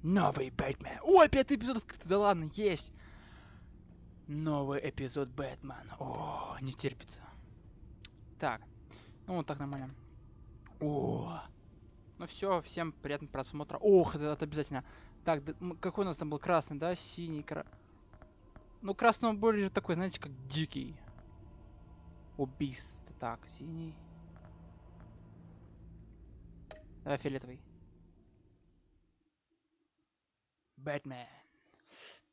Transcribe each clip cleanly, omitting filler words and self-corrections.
Новый Бэтмен. Ой, 5-й эпизод открыт. Да ладно, есть. Новый эпизод Бэтмен. О, не терпится. Так, ну вот так нормально. О, ну все, всем приятного просмотра. Ох, это обязательно. Так, какой у нас там был красный, да? Синий, ну, красный он более такой, знаете, как дикий. Убийство. Так, синий. Давай фиолетовый. Бэтмен.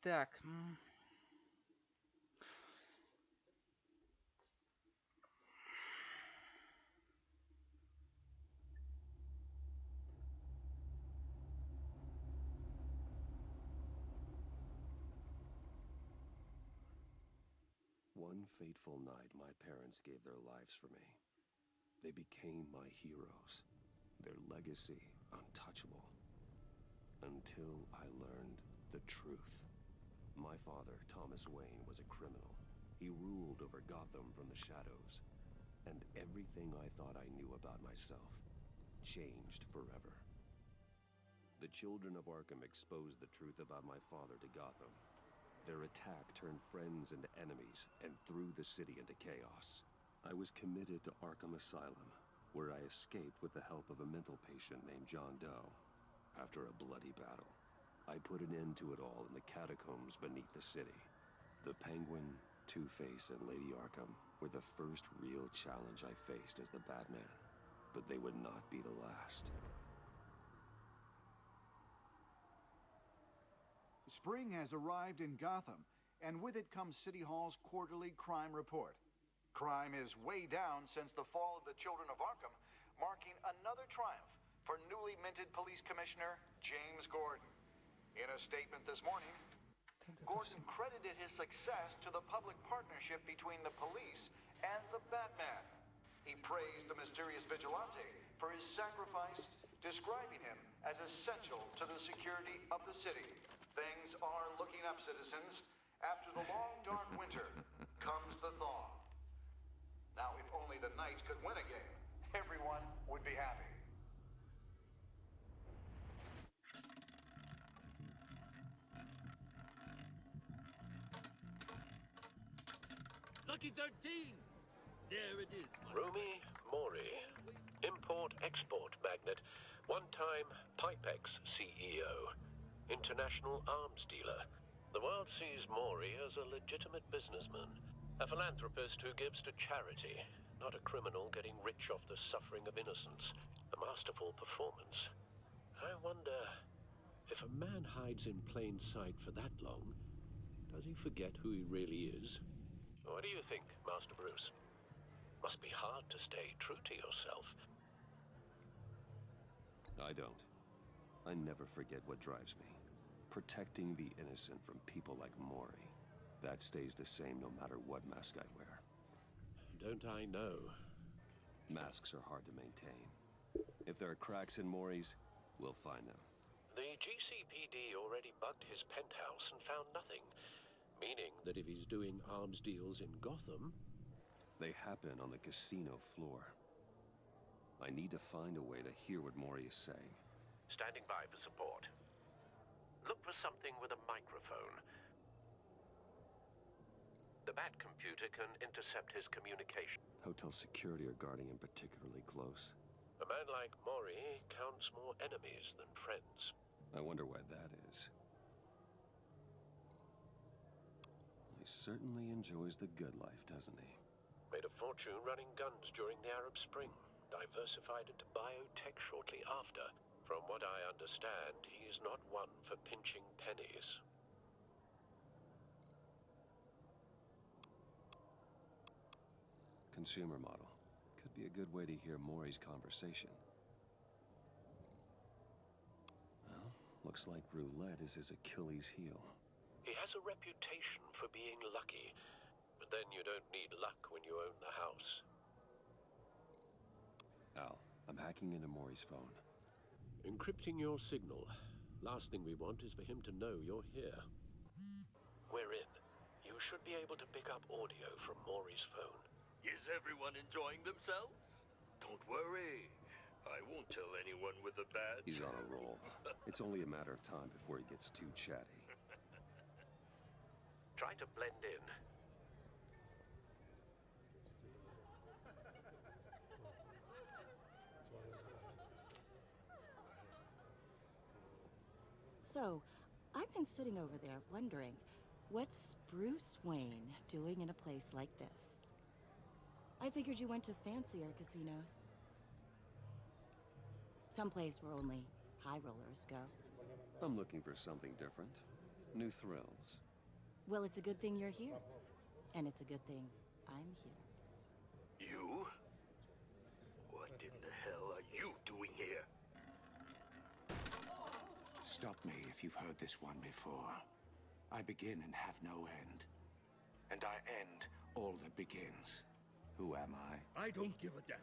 Так. One fateful night, my parents gave their lives for me. They became my heroes, their legacy untouchable. Until I learned the truth. My father, Thomas Wayne, was a criminal. He ruled over Gotham from the shadows. And everything I thought I knew about myself changed forever. The children of Arkham exposed the truth about my father to Gotham. Their attack turned friends into enemies and threw the city into chaos. I was committed to Arkham Asylum, where I escaped with the help of a mental patient named John Doe. After a bloody battle, I put an end to it all in the catacombs beneath the city. The Penguin, Two-Face, and Lady Arkham were the first real challenge I faced as the Batman, but they would not be the last. Spring has arrived in Gotham, and with it comes City Hall's quarterly crime report. Crime is way down since the fall of the Children of Arkham, marking another triumph for newly minted Police Commissioner James Gordon. In a statement this morning, Gordon credited his success to the public partnership between the police and the Batman. He praised the mysterious vigilante for his sacrifice, describing him as essential to the security of the city. Things are looking up, citizens. After the long, dark winter comes the thaw. Now, if only the Knights could win a game, everyone would be happy. Lucky 13! There it is, my Rumi Mori, import-export magnate, one-time Pipex CEO, international arms dealer. The world sees Mori as a legitimate businessman, a philanthropist who gives to charity, not a criminal getting rich off the suffering of innocence. A masterful performance. I wonder, if a man hides in plain sight for that long, does he forget who he really is? What do you think, Master Bruce? Must be hard to stay true to yourself. I don't. I never forget what drives me. Protecting the innocent from people like Mori. That stays the same no matter what mask I wear. Don't I know? Masks are hard to maintain. If there are cracks in Mori's, we'll find them. The GCPD already bugged his penthouse and found nothing. Meaning that if he's doing arms deals in Gotham, they happen on the casino floor. I need to find a way to hear what Mori is saying. Standing by for support. Look for something with a microphone. The Bat computer can intercept his communication. Hotel security are guarding him particularly close. A man like Mori counts more enemies than friends. I wonder why that is. He certainly enjoys the good life, doesn't he? Made a fortune running guns during the Arab Spring. Diversified into biotech shortly after. From what I understand, he's not one for pinching pennies. Consumer model. Could be a good way to hear Mori's conversation. Well, looks like roulette is his Achilles heel. He has a reputation for being lucky, but then you don't need luck when you own the house. Al, I'm hacking into Mori's phone. Encrypting your signal. Last thing we want is for him to know you're here. We're in. You should be able to pick up audio from Mori's phone. Is everyone enjoying themselves? Don't worry. I won't tell anyone with a badge. He's on a roll. It's only a matter of time before he gets too chatty. Try to blend in. So, I've been sitting over there wondering, what's Bruce Wayne doing in a place like this? I figured you went to fancier casinos. Someplace where only high rollers go. I'm looking for something different. New thrills. Well, it's a good thing you're here. And it's a good thing I'm here. You? What in the hell are you doing here? Stop me if you've heard this one before. I begin and have no end. And I end all that begins. Who am I? I don't give a damn.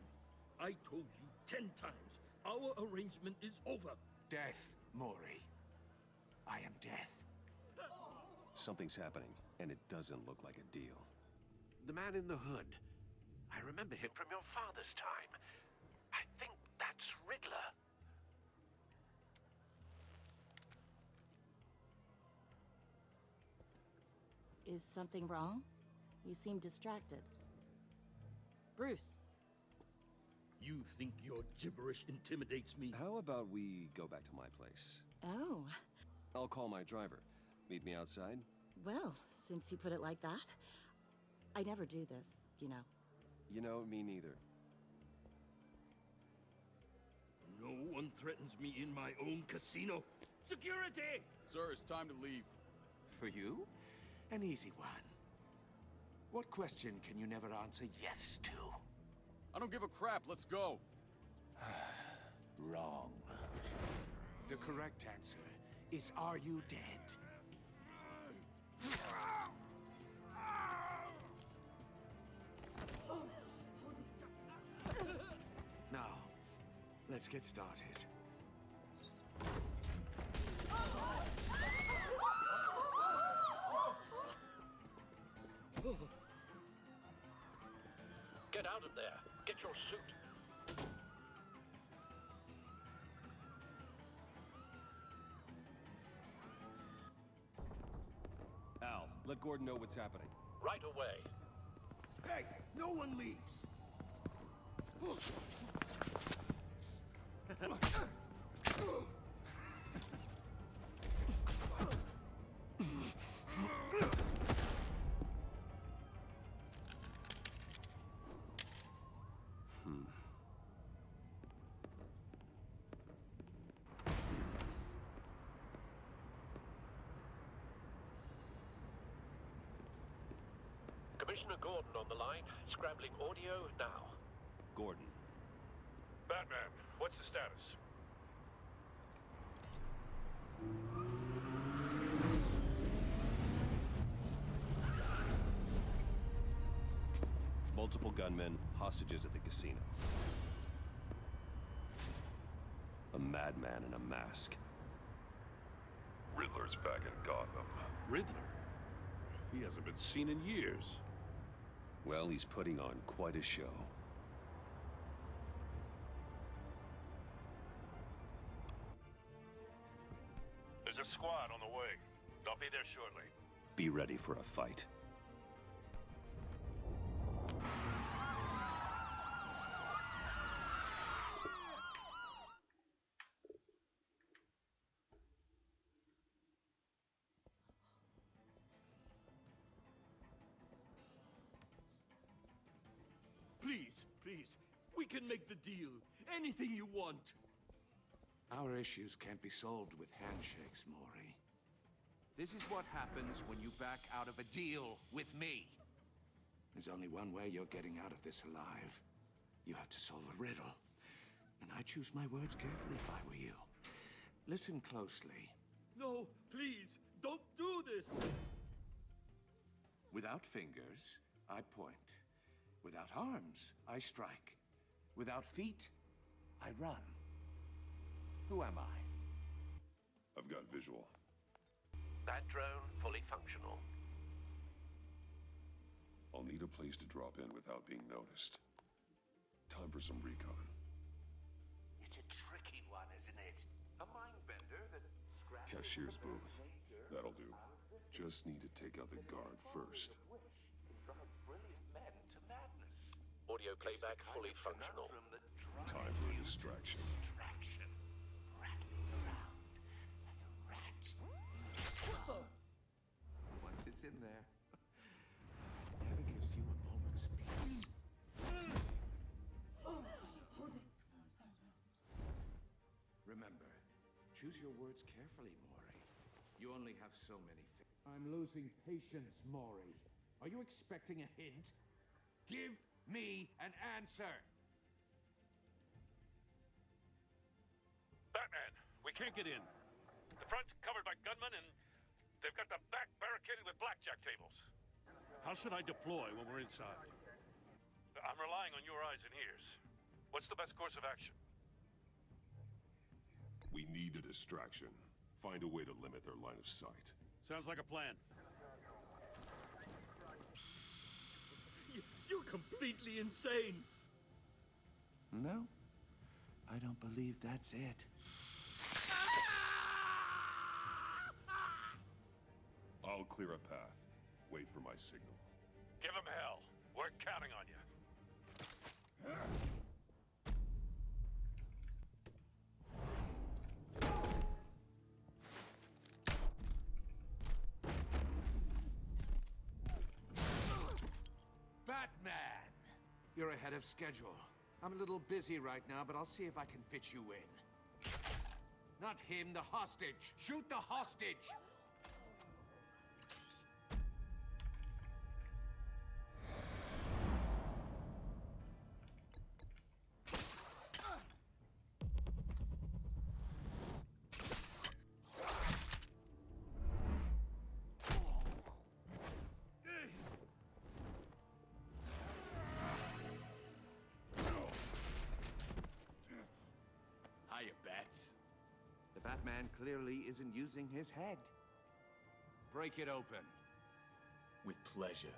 I told you 10 times. Our arrangement is over. Death, Maury. I am death. Something's happening, and it doesn't look like a deal. The man in the hood. I remember him from your father's time. I think that's Riddler. Is something wrong? You seem distracted. Bruce. You think your gibberish intimidates me? How about we go back to my place? Oh, I'll call my driver. Meet me outside? well, since you put it like that. I never do this, you know. You know, me neither. No one threatens me in my own casino. Security! Sir, it's time to leave. For you? An easy one. What question can you never answer yes to? I don't give a crap. Let's go. Wrong. The correct answer is, are you dead? Now, let's get started. Get out of there. Get your suit. Al, let Gordon know what's happening. Right away. Hey, no one leaves. Commissioner Gordon on the line. Scrambling audio now. Gordon. Batman, what's the status? Multiple gunmen, hostages at the casino. A madman in a mask. Riddler's back in Gotham. Riddler? He hasn't been seen in years. Well, he's putting on quite a show. There's a squad on the way. I'll be there shortly. Be ready for a fight. Please, please. We can make the deal. Anything you want. Our issues can't be solved with handshakes, Maury. This is what happens when you back out of a deal with me. There's only one way you're getting out of this alive. You have to solve a riddle. And I choose my words carefully if I were you. Listen closely. No, please, don't do this. Without fingers, I point. Without arms, I strike. Without feet, I run. Who am I? I've got visual. That drone fully functional. I'll need a place to drop in without being noticed. Time for some recon. It's a tricky one, isn't it? A mind bender that scratches Cashier's the booth. That'll do. Just need to take out the guard first. drive brilliant men to madness. Audio playback fully functional. Time for a distraction. Distraction. Rattling around like a rat. Once it's in there, it never gives you a moment's peace. Remember, choose your words carefully, Maury. You only have so many. I'm losing patience, Maury. Are you expecting a hint? Give me an answer. Batman, we can't get in. The front's covered by gunmen, and they've got the back barricaded with blackjack tables. How should I deploy when we're inside? I'm relying on your eyes and ears. What's the best course of action? We need a distraction. Find a way to limit their line of sight. Sounds like a plan. You're completely insane! No, I don't believe that's it. I'll clear a path. Wait for my signal. Give them hell. We're counting on you. Batman! You're ahead of schedule. I'm a little busy right now, but I'll see if I can fit you in. Not him, the hostage! Shoot the hostage! Hiya, Bats. The Batman clearly isn't using his head. Break it open. With pleasure.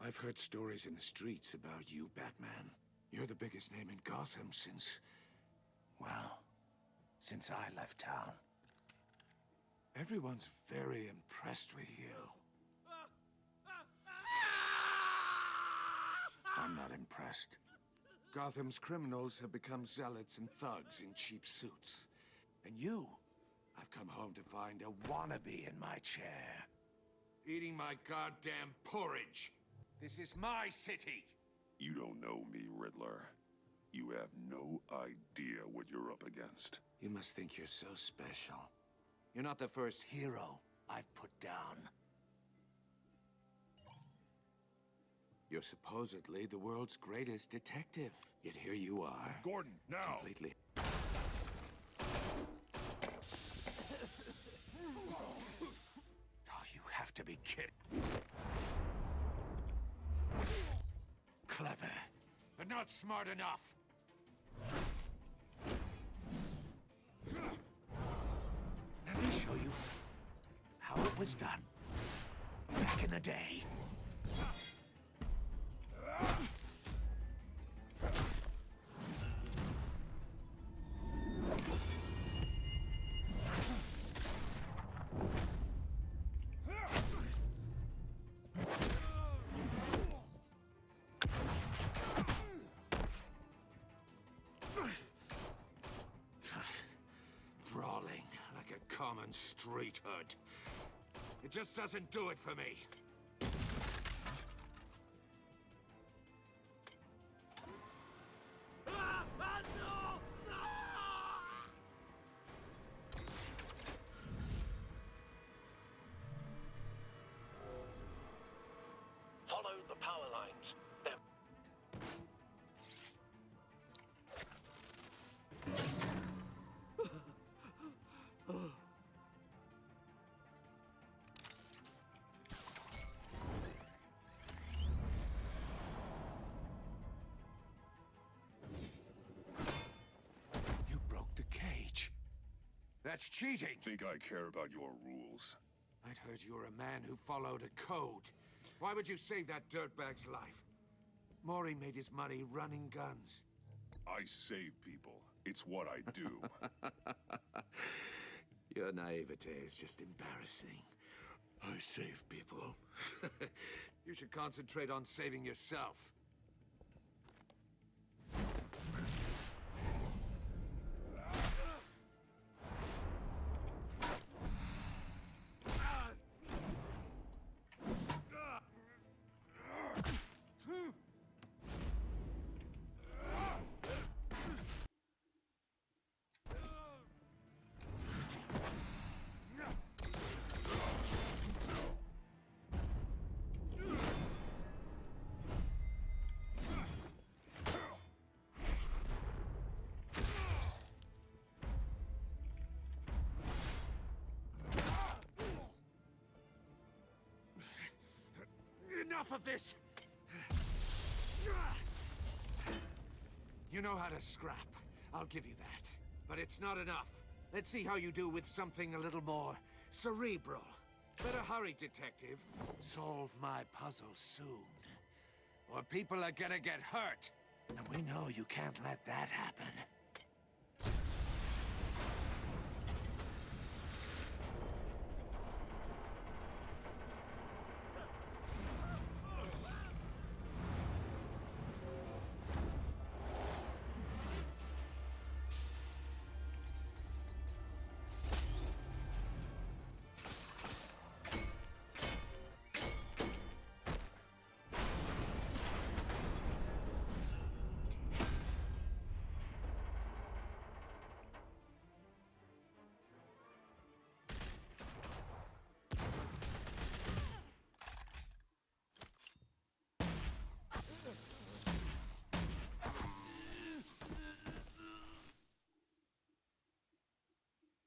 I've heard stories in the streets about you, Batman. You're the biggest name in Gotham since... well, since I left town. Everyone's very impressed with you. I'm not impressed. Gotham's criminals have become zealots and thugs in cheap suits. And you, I've come home to find a wannabe in my chair. Eating my goddamn porridge. This is my city. You don't know me, Riddler. You have no idea what you're up against. You must think you're so special. You're not the first hero I've put down. You're supposedly the world's greatest detective. Yet here you are. Gordon, now! Completely... Oh, you have to be kidding. Clever, but not smart enough. Let me show you how it was done back in the day. Brawling like a common street hood. It just doesn't do it for me. Follow the power lines. They're That's cheating. Think I care about your rules? I'd heard you were a man who followed a code. Why would you save that dirtbag's life? Maury made his money running guns. I save people. It's what I do. Your naivete is just embarrassing. I save people. You should concentrate on saving yourself. Enough of this! You know how to scrap. I'll give you that. But it's not enough. Let's see how you do with something a little more cerebral. Better hurry, detective. Solve my puzzle soon. Or people are gonna get hurt. And we know you can't let that happen.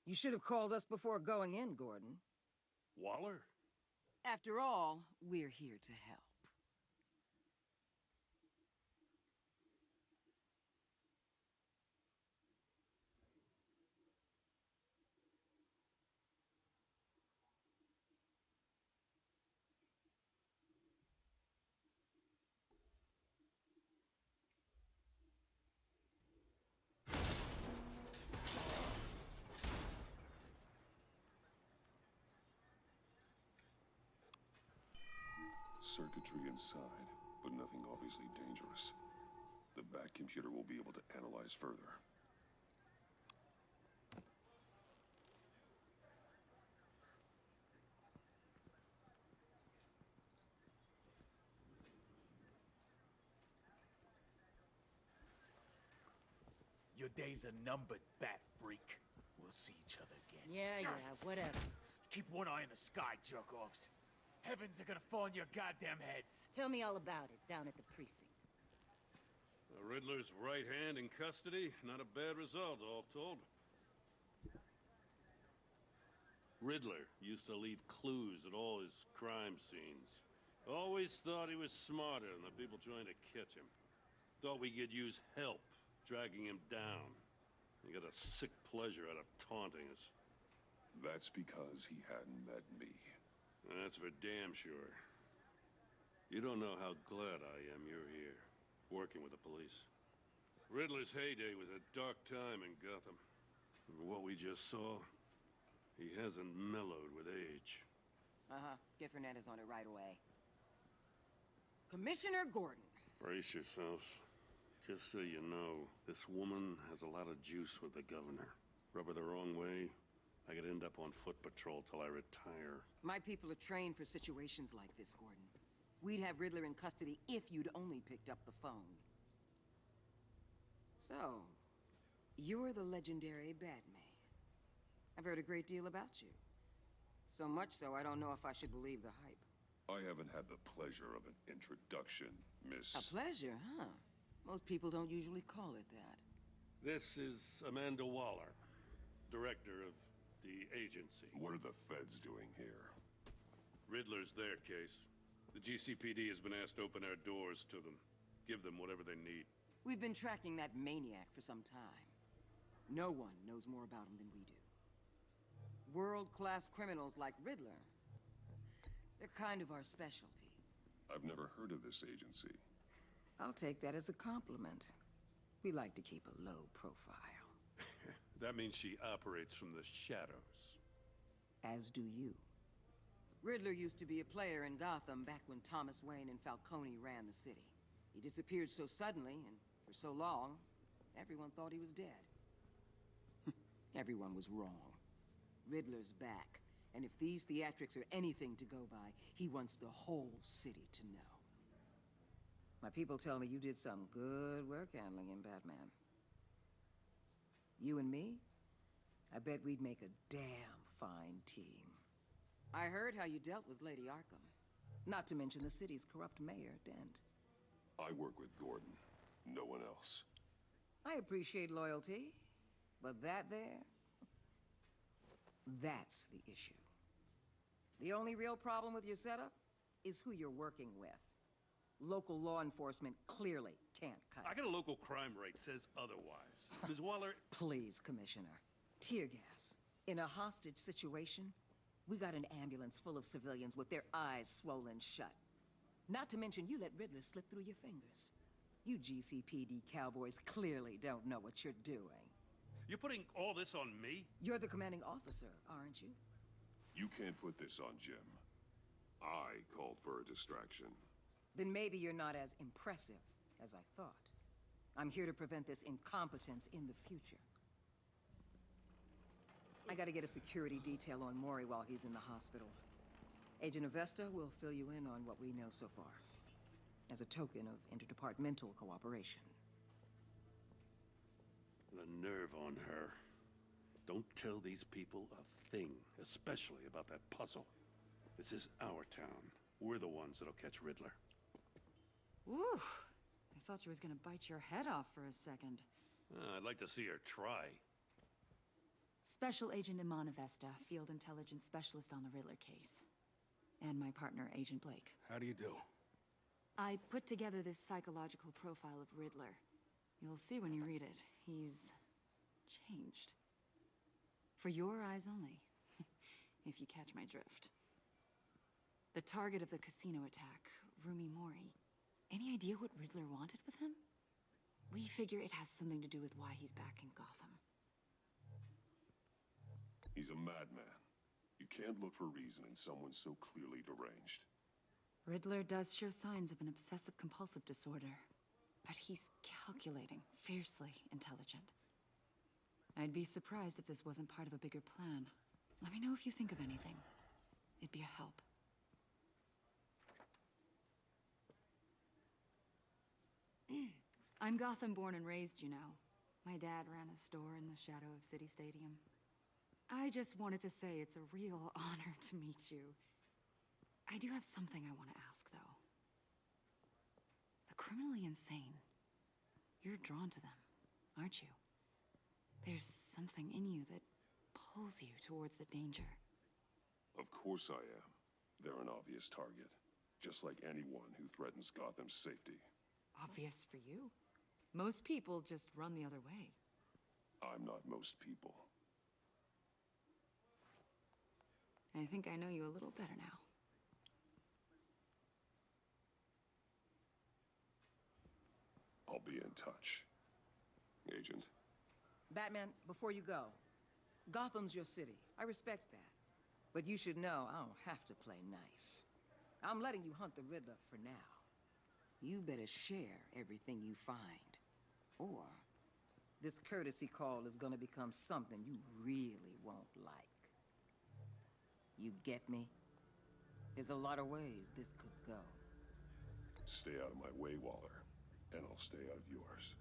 You should have called us before going in, Gordon. Waller? After all, we're here to help. Circuitry inside, but nothing obviously dangerous. The back computer will be able to analyze further. Your days are numbered, bat freak. We'll see each other again. Yeah, whatever. Keep one eye in the sky, jerk-offs. Heavens are gonna fall on your goddamn heads. Tell me all about it down at the precinct. The Riddler's right hand in custody. Not a bad result, all told. Riddler used to leave clues at all his crime scenes. Always thought he was smarter than the people trying to catch him. Thought we could use help, dragging him down. He got a sick pleasure out of taunting us. That's because he hadn't met me. That's for damn sure. You don't know how glad I am you're here, working with the police. Riddler's heyday was a dark time in Gotham. What we just saw, he hasn't mellowed with age. Get Fernandez on it right away. Commissioner Gordon. Brace yourself. Just so you know, this woman has a lot of juice with the governor. Rub her the wrong way, I could end up on foot patrol till I retire. My people are trained for situations like this, Gordon. We'd have Riddler in custody if you'd only picked up the phone. So, you're the legendary Batman. I've heard a great deal about you. So much so, I don't know if I should believe the hype. I haven't had the pleasure of an introduction, Miss... A pleasure, huh? Most people don't usually call it that. This is Amanda Waller, director of the agency. What are the feds doing here? Riddler's their case. The GCPD has been asked to open our doors to them. Give them whatever they need. We've been tracking that maniac for some time. No one knows more about him than we do. World-class criminals like Riddler. They're kind of our specialty. I've never heard of this agency. I'll take that as a compliment. We like to keep a low profile. That means she operates from the shadows. As do you. Riddler used to be a player in Gotham back when Thomas Wayne and Falcone ran the city. He disappeared so suddenly and for so long, everyone thought he was dead. Everyone was wrong. Riddler's back, and if these theatrics are anything to go by, he wants the whole city to know. My people tell me you did some good work handling him, Batman. You and me? I bet we'd make a damn fine team. I heard how you dealt with Lady Arkham. Not to mention the city's corrupt mayor, Dent. I work with Gordon. No one else. I appreciate loyalty, but that there... that's the issue. The only real problem with your setup is who you're working with. Local law enforcement clearly can't cut I it. got a local crime rate says otherwise. Ms. Waller... Please, Commissioner. Tear gas. In a hostage situation, we got an ambulance full of civilians with their eyes swollen shut. Not to mention you let Riddler slip through your fingers. You GCPD cowboys clearly don't know what you're doing. You're putting all this on me? You're the commanding officer, aren't you? You can't put this on Jim. I called for a distraction. Then maybe you're not as impressive as I thought. I'm here to prevent this incompetence in the future. I gotta get a security detail on Mori while he's in the hospital. Agent Avesta will fill you in on what we know so far, as a token of interdepartmental cooperation. The nerve on her. Don't tell these people a thing, especially about that puzzle. This is our town. We're the ones that'll catch Riddler. Ooh, I thought you was gonna bite your head off for a second. I'd like to see her try. Special Agent Iman Avesta, Field Intelligence Specialist on the Riddler case. And my partner, Agent Blake. How do you do? I put together this psychological profile of Riddler. You'll see when you read it. He's... changed. For your eyes only, if you catch my drift. The target of the casino attack, Rumi Mori. Any idea what Riddler wanted with him? We figure it has something to do with why he's back in Gotham. He's a madman. You can't look for reason in someone so clearly deranged. Riddler does show signs of an obsessive-compulsive disorder, but he's calculating, fiercely intelligent. I'd be surprised if this wasn't part of a bigger plan. Let me know if you think of anything. It'd be a help. I'm Gotham born and raised, you know. My dad ran a store in the shadow of City Stadium. I just wanted to say it's a real honor to meet you. I do have something I want to ask, though. The criminally insane. You're drawn to them, aren't you? There's something in you that pulls you towards the danger. Of course I am. They're an obvious target. Just like anyone who threatens Gotham's safety. Obvious for you. Most people just run the other way. I'm not most people. I think I know you a little better now. I'll be in touch. Agent. Batman, before you go, Gotham's your city. I respect that. But you should know I don't have to play nice. I'm letting you hunt the Riddler for now. You better share everything you find. Or this courtesy call is gonna become something you really won't like. You get me? There's a lot of ways this could go. Stay out of my way, Waller. And I'll stay out of yours.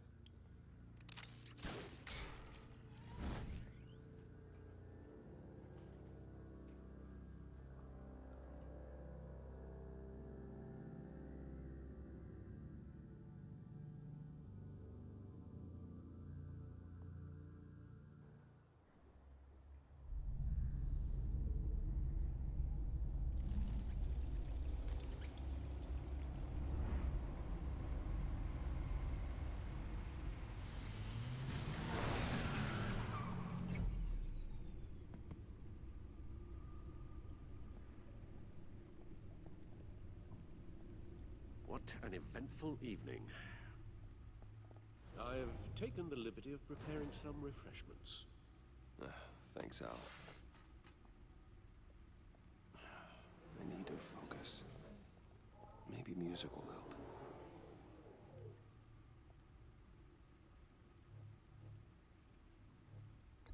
What an eventful evening. I've taken the liberty of preparing some refreshments. Thanks, Al. I need to focus. Maybe music will help.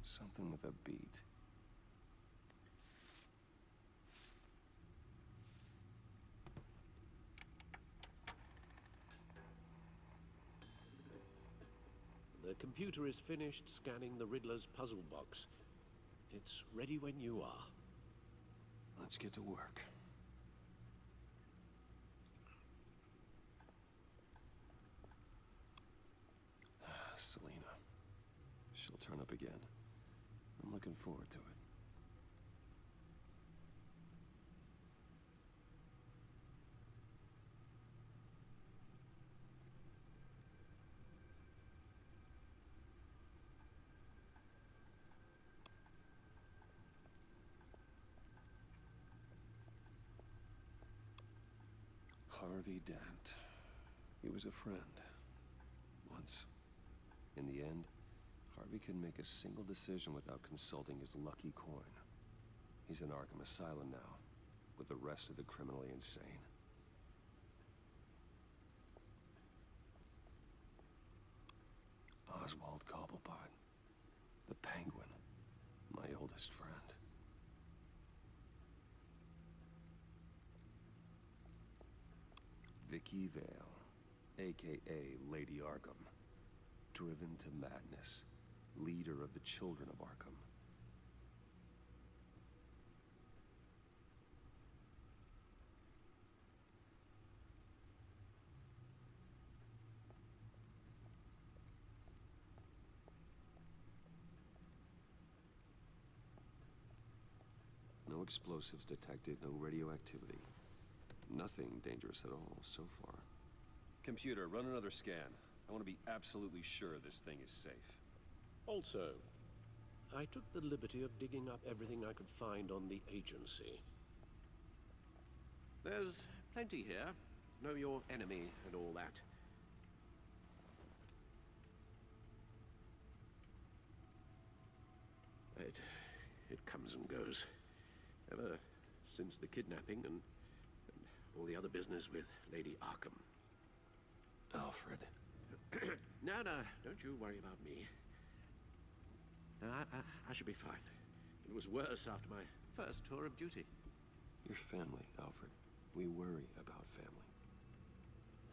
Something with a beat. The computer is finished scanning the Riddler's puzzle box. It's ready when you are. Let's get to work. Selena. She'll turn up again. I'm looking forward to it. Harvey Dent. He was a friend. Once. In the end, Harvey couldn't make a single decision without consulting his lucky coin. He's in Arkham Asylum now, with the rest of the criminally insane. Oswald Cobblepot. The Penguin. My oldest friend. Vicky Vale, a.k.a. Lady Arkham. Driven to madness. Leader of the Children of Arkham. No explosives detected, no radioactivity. Nothing dangerous at all so far. Computer, run another scan. I want to be absolutely sure this thing is safe. Also, I took the liberty of digging up everything I could find on the agency. There's plenty here. Know your enemy and all that. It comes and goes. Ever since the kidnapping and all the other business with Lady Arkham. Alfred. No, don't you worry about me. No, I should be fine. It was worse after my first tour of duty. Your family, Alfred. We worry about family.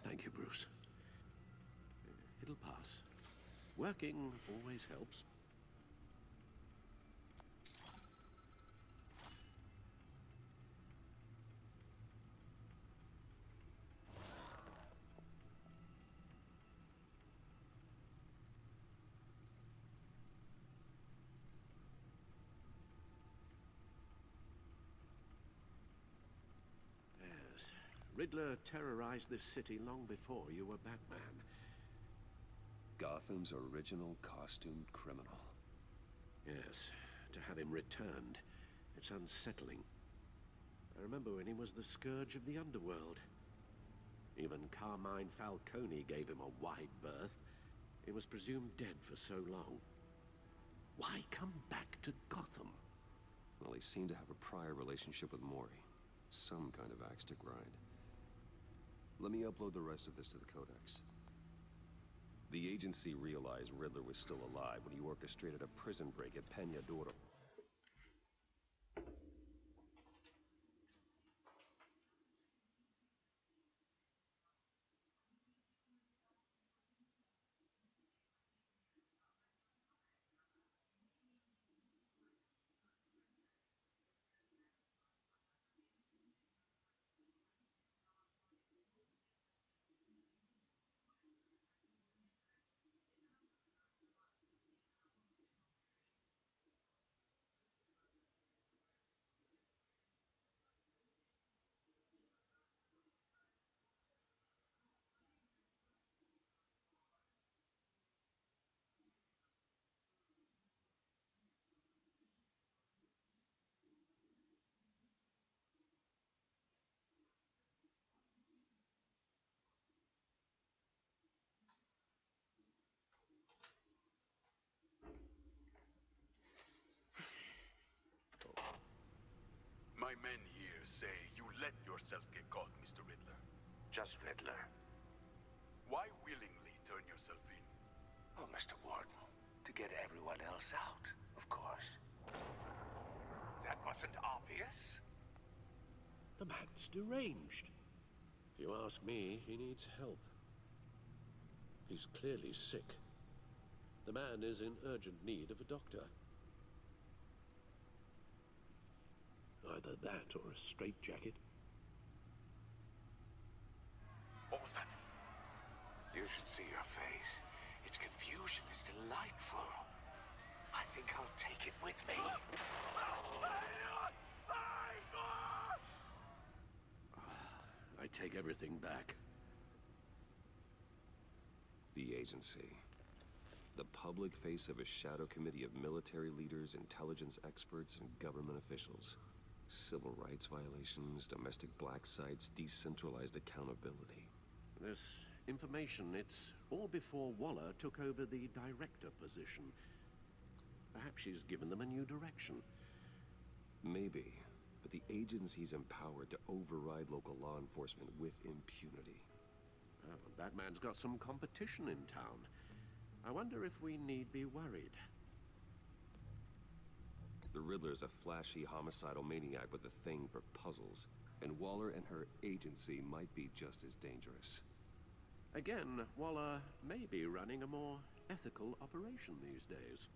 Thank you, Bruce. It'll pass. Working always helps. Riddler terrorized this city long before you were Batman. Gotham's original costumed criminal. Yes, to have him returned, it's unsettling. I remember when he was the scourge of the underworld. Even Carmine Falcone gave him a wide berth. He was presumed dead for so long. Why come back to Gotham? Well, he seemed to have a prior relationship with Mori. Some kind of axe to grind. Let me upload the rest of this to the Codex. The agency realized Riddler was still alive when he orchestrated a prison break at Peña Duro. hear say you let yourself get caught, Mr. Riddler. Just Riddler. Why willingly turn yourself in? Oh, Mr. Warden, to get everyone else out, of course. That wasn't obvious. The man's deranged. If you ask me, he needs help. He's clearly sick. The man is in urgent need of a doctor. Either that or a straitjacket. What was that? You should see your face. Its confusion is delightful. I think I'll take it with me. I take everything back. The agency. The public face of a shadow committee of military leaders, intelligence experts, and government officials. Civil rights violations, domestic black sites, decentralized accountability. This information, it's all before Waller took over the director position. Perhaps she's given them a new direction. Maybe, but the agency's empowered to override local law enforcement with impunity. Oh, Batman's got some competition in town. I wonder if we need be worried. The Riddler's a flashy, homicidal maniac with a thing for puzzles, and Waller and her agency might be just as dangerous. Again, Waller may be running a more ethical operation these days.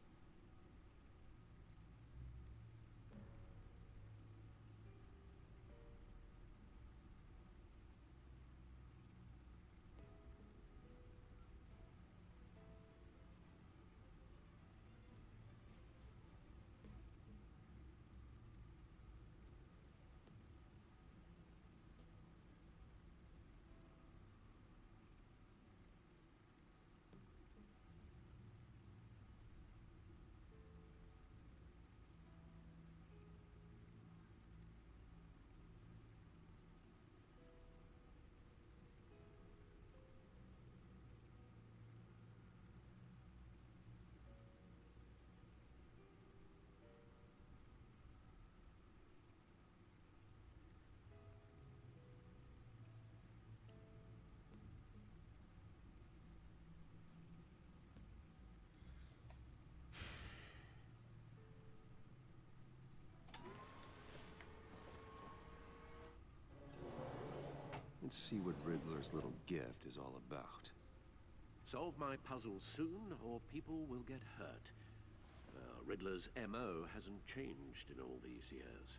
Let's see what Riddler's little gift is all about. Solve my puzzle soon, or people will get hurt. Riddler's MO hasn't changed in all these years.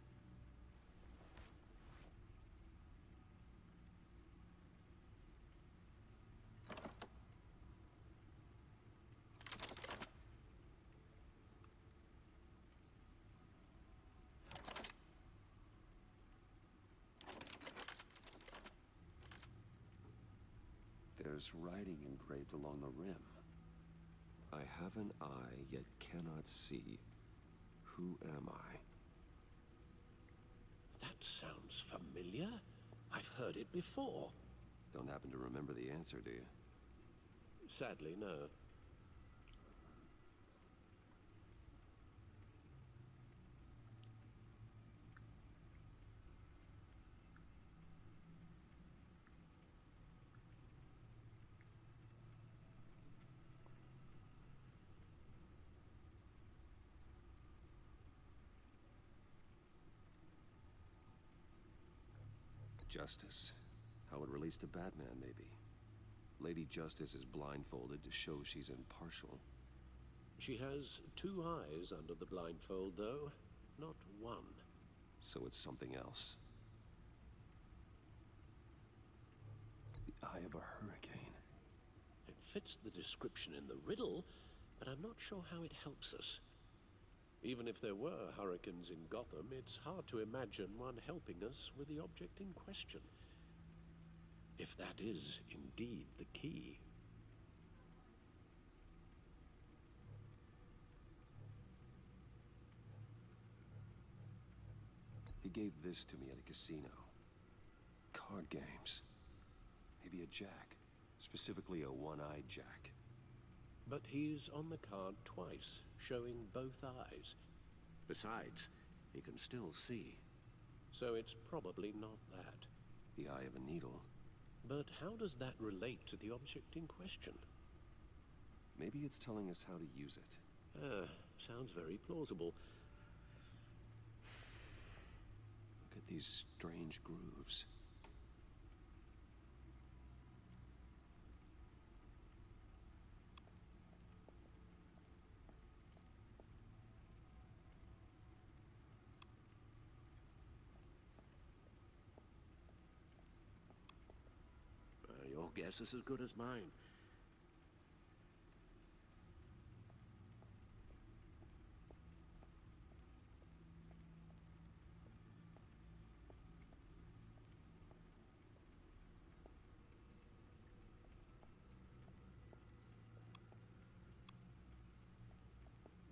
There's writing engraved along the rim. I have an eye, yet cannot see. Who am I? That sounds familiar. I've heard it before. Don't happen to remember the answer, do you? Sadly, no. Justice. How it relates to Batman, maybe. Lady Justice is blindfolded to show she's impartial. She has two eyes under the blindfold, though, not one. So it's something else. The eye of a hurricane. It fits the description in the riddle, but I'm not sure how it helps us. Even if there were hurricanes in Gotham, it's hard to imagine one helping us with the object in question. If that is indeed the key. He gave this to me at a casino. Card games. Maybe a jack. Specifically a one-eyed jack. But he's on the card twice, showing both eyes. Besides, he can still see. So it's probably not that. The eye of a needle. But how does that relate to the object in question? Maybe it's telling us how to use it. Sounds very plausible. Look at these strange grooves. Your guess is as good as mine.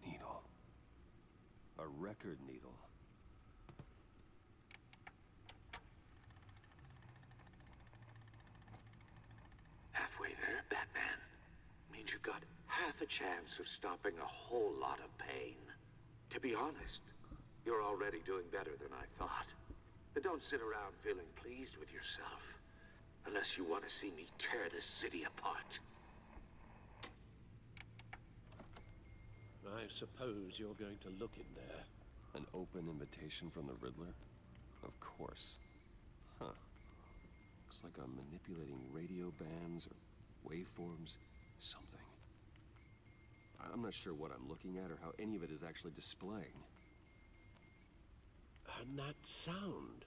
Needle. A record needle. Halfway there, Batman. Means you got half a chance of stopping a whole lot of pain. To be honest, you're already doing better than I thought. But don't sit around feeling pleased with yourself. Unless you want to see me tear this city apart. I suppose you're going to look in there. An open invitation from the Riddler? Of course. Huh. Looks like I'm manipulating radio bands or waveforms. Something. I'm not sure what I'm looking at or how any of it is actually displaying. And that sound.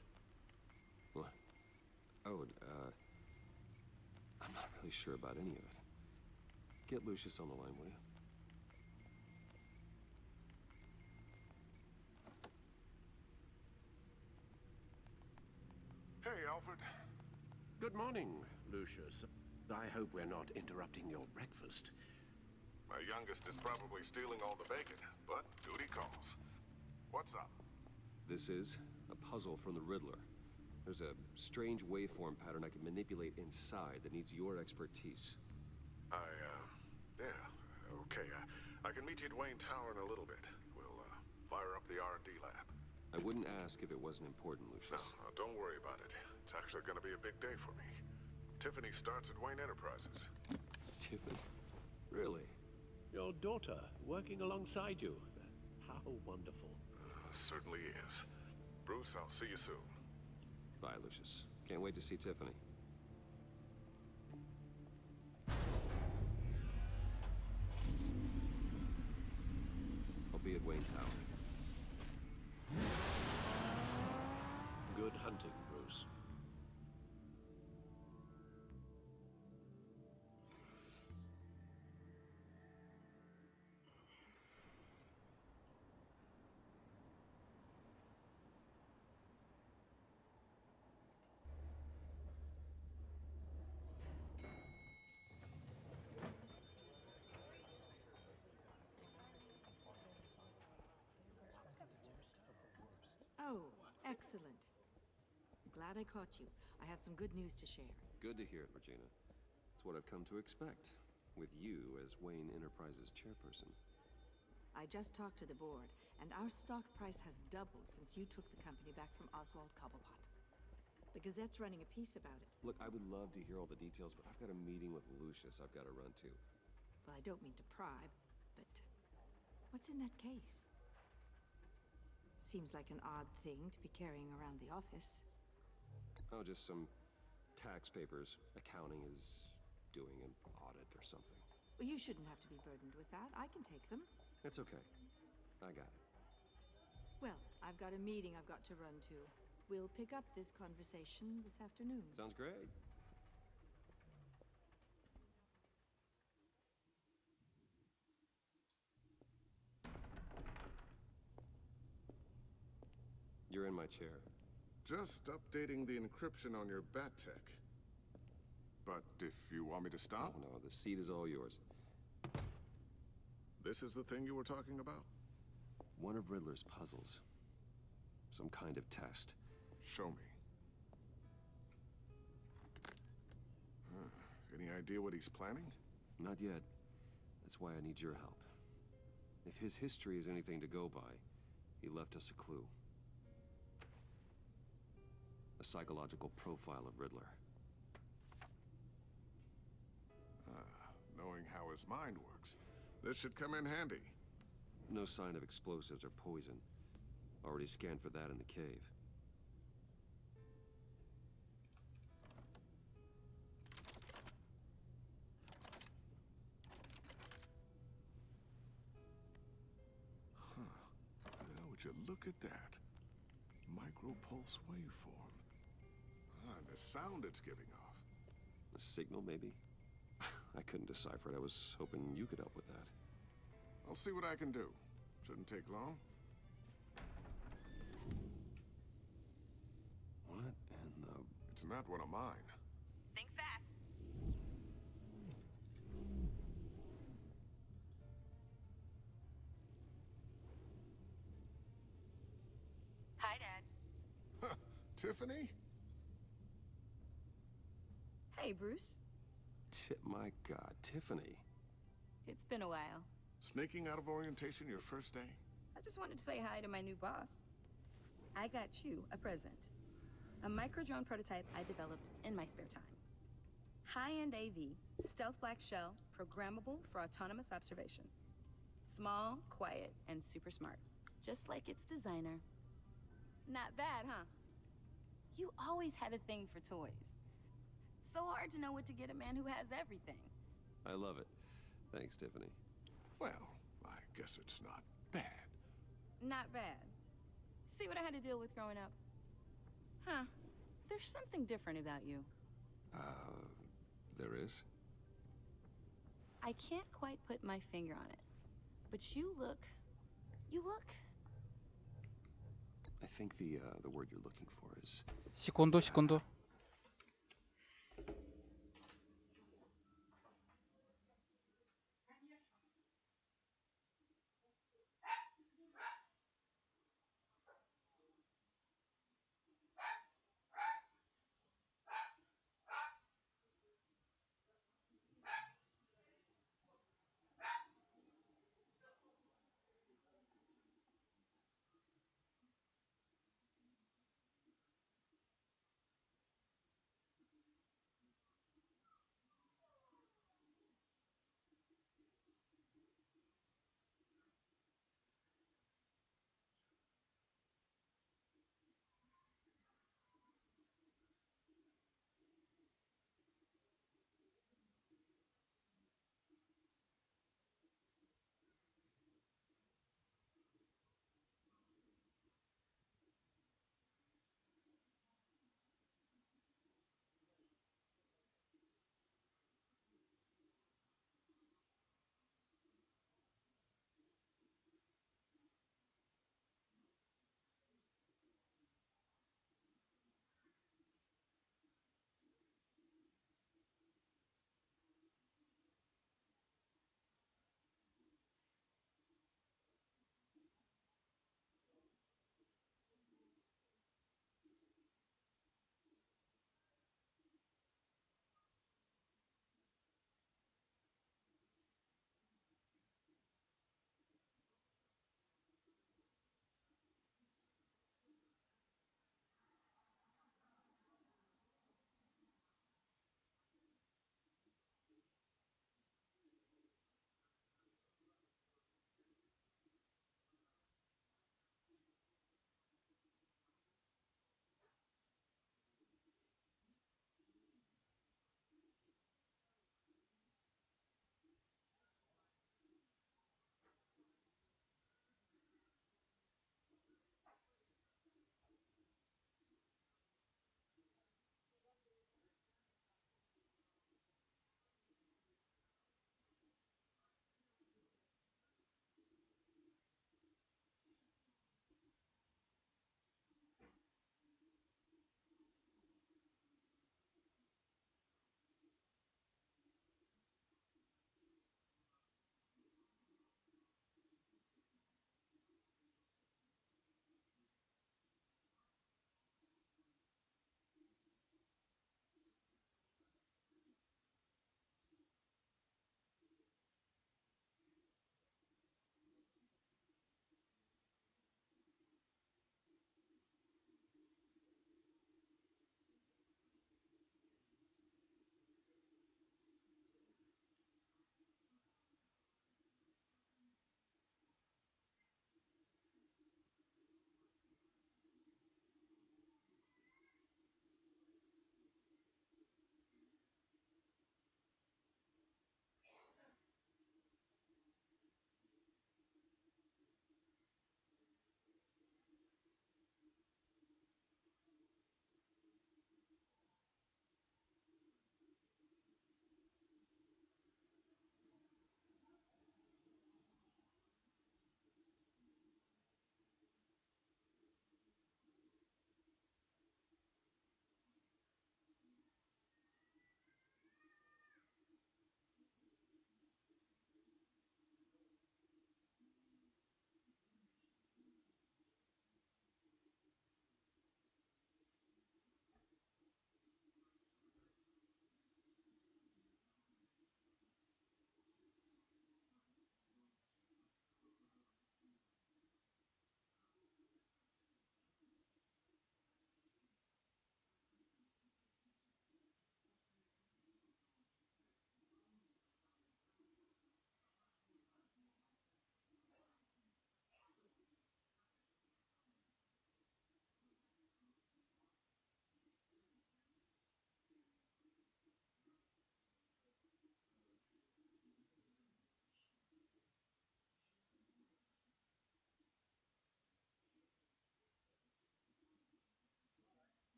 What? Oh, I'm not really sure about any of it. Get Lucius on the line, will you? Hey, Alfred. Good morning, Lucius. I hope we're not interrupting your breakfast. My youngest is probably stealing all the bacon, but duty calls. What's up? This is a puzzle from the Riddler. There's a strange waveform pattern I can manipulate inside that needs your expertise. Yeah, okay. I can meet you at Wayne Tower in a little bit. We'll, fire up the R&D lab. I wouldn't ask if it wasn't important, Lucius. No, don't worry about it. It's actually gonna be a big day for me. Tiffany starts at Wayne Enterprises. Tiffany? Really? Your daughter, working alongside you. How wonderful. Certainly is. Bruce, I'll see you soon. Bye, Lucius. Can't wait to see Tiffany. I'll be at Wayne Tower. Good hunting, Bruce. Oh, excellent. Glad I caught you. I have some good news to share. Good to hear it, Regina. It's what I've come to expect, with you as Wayne Enterprises chairperson. I just talked to the board, and our stock price has doubled since you took the company back from Oswald Cobblepot. The Gazette's running a piece about it. Look, I would love to hear all the details, but I've got a meeting with Lucius I've got to run to. Well, I don't mean to pry, but what's in that case? Seems like an odd thing to be carrying around the office. Oh, just some tax papers. Accounting is doing an audit or something. Well, you shouldn't have to be burdened with that. I can take them. It's okay. I got it. Well, I've got a meeting I've got to run to. We'll pick up this conversation this afternoon. Sounds great. You're in my chair. Just updating the encryption on your bat tech. But if you want me to stop? Oh, no, the seat is all yours. This is the thing you were talking about? One of Riddler's puzzles. Some kind of test. Show me. Any idea what he's planning? Not yet. That's why I need your help. If his history is anything to go by, he left us a clue. A psychological profile of Riddler. Knowing how his mind works, this should come in handy. No sign of explosives or poison. Already scanned for that in the cave. Would you look at that? Micropulse waveform. And the sound it's giving off. A signal, maybe? I couldn't decipher it. I was hoping you could help with that. I'll see what I can do. Shouldn't take long. What in the... It's not one of mine. Think fast. Hi, Dad. Tiffany? Hey, Bruce. My God, Tiffany. It's been a while. Sneaking out of orientation your first day? I just wanted to say hi to my new boss. I got you a present. A micro-drone prototype I developed in my spare time. High-end AV, stealth black shell, programmable for autonomous observation. Small, quiet, and super smart. Just like its designer. Not bad, huh? You always had a thing for toys. So hard to know what to get a man who has everything. I love it. Thanks, Tiffany. Well, I guess it's not bad. Not bad. See what I had to deal with growing up? Huh. There's something different about you. There is? I can't quite put my finger on it. But you look... I think the word you're looking for is... Секунду, секунду.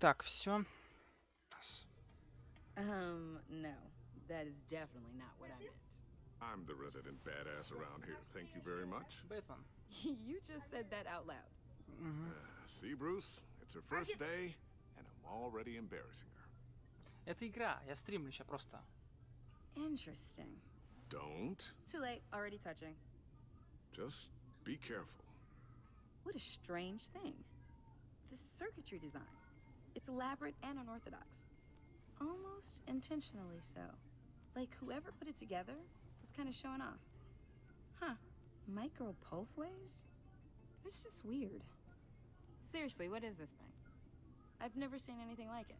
Так, все. No. That is definitely not what I meant. I'm the resident badass around here. Thank you very much. Бэтмен. You just said that out loud. See, Bruce? It's her first day, and I'm already embarrassing her. Это игра, я стримлю сейчас просто. Interesting. Don't. Too late, already touching. Just be careful. What a strange thing. The circuitry design. It's elaborate and unorthodox. Almost intentionally so. Like whoever put it together was kind of showing off. Huh. Micro pulse waves? It's just weird. Seriously, what is this thing? I've never seen anything like it.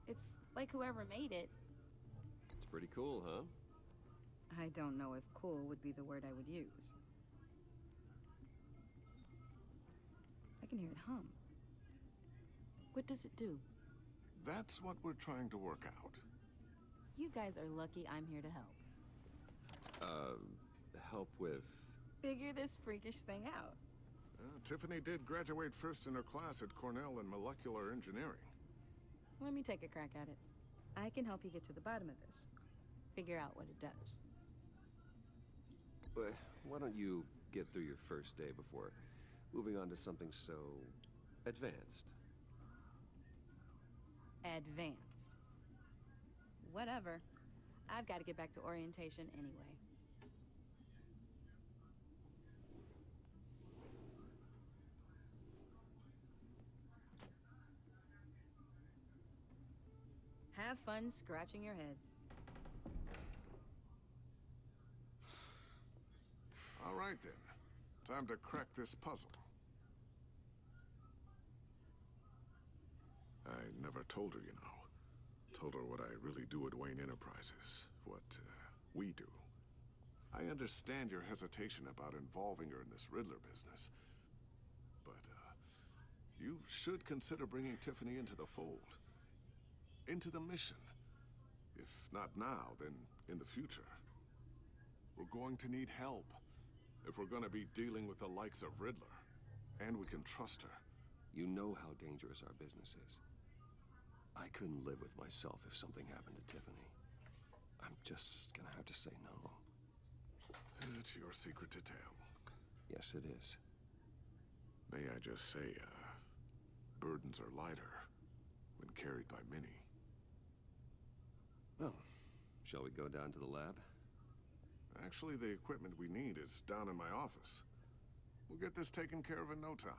It's like whoever made it. It's pretty cool, huh? I don't know if cool would be the word I would use. I can hear it hum. What does it do? That's what we're trying to work out. You guys are lucky I'm here to help. Help with... Figure this freakish thing out. Tiffany did graduate first in her class at Cornell in molecular engineering. Let me take a crack at it. I can help you get to the bottom of this. Figure out what it does. But why don't you get through your first day before moving on to something so... advanced? Advanced. Whatever. I've got to get back to orientation anyway. Have fun scratching your heads. All right, then. Time to crack this puzzle. I never told her, you know. Told her what I really do at Wayne Enterprises. What we do. I understand your hesitation about involving her in this Riddler business. But, you should consider bringing Tiffany into the fold. Into the mission. If not now, then in the future. We're going to need help. If we're gonna be dealing with the likes of Riddler. And we can trust her. You know how dangerous our business is. I couldn't live with myself if something happened to Tiffany. I'm just gonna have to say no. It's your secret to tell. Yes, it is. May I just say, burdens are lighter when carried by many. Well, shall we go down to the lab? Actually, the equipment we need is down in my office. We'll get this taken care of in no time.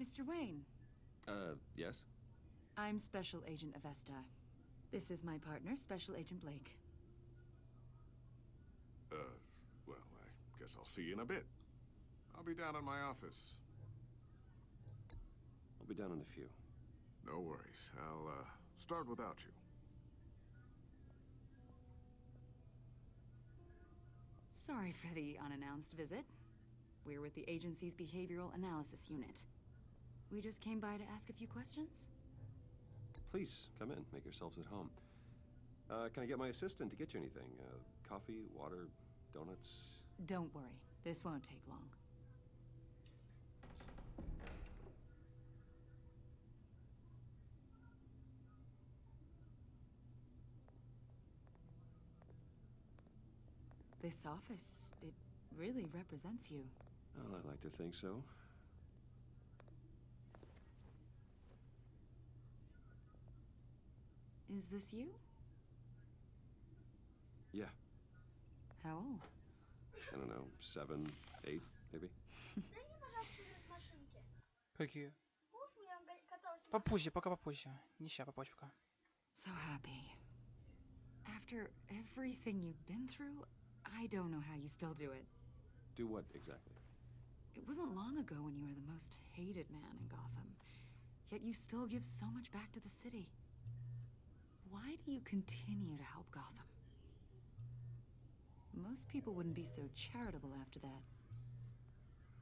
Mr. Wayne. Yes? I'm Special Agent Avesta. This is my partner, Special Agent Blake. Well, I guess I'll see you in a bit. I'll be down in my office. I'll be down in a few. No worries. I'll, start without you. Sorry for the unannounced visit. We're with the agency's Behavioral Analysis Unit. We just came by to ask a few questions. Please, come in. Make yourselves at home. Can I get my assistant to get you anything? Coffee, water, donuts? Don't worry. This won't take long. This office, it really represents you. Well, I like to think so. Is this you? Yeah. How old? I don't know, 7, 8, maybe? Какие? Попозже, пока попозже. Не ща, попозже пока. So happy. After everything you've been through, I don't know how you still do it. Do what, exactly? It wasn't long ago when you were the most hated man in Gotham. Yet you still give so much back to the city. Why do you continue to help Gotham? Most people wouldn't be so charitable after that.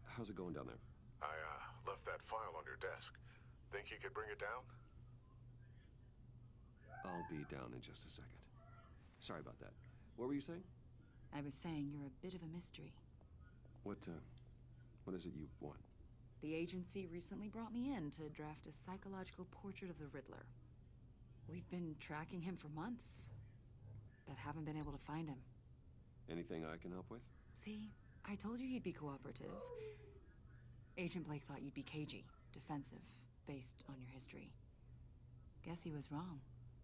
How's it going down there? I, left that file on your desk. Think you could bring it down? I'll be down in just a second. Sorry about that. What were you saying? I was saying you're a bit of a mystery. What is it you want? The agency recently brought me in to draft a psychological portrait of the Riddler. We've been tracking him for months, but haven't been able to find him. Anything I can help with? See, I told you he'd be cooperative. Agent Blake thought you'd be cagey, defensive, based on your history. Guess he was wrong.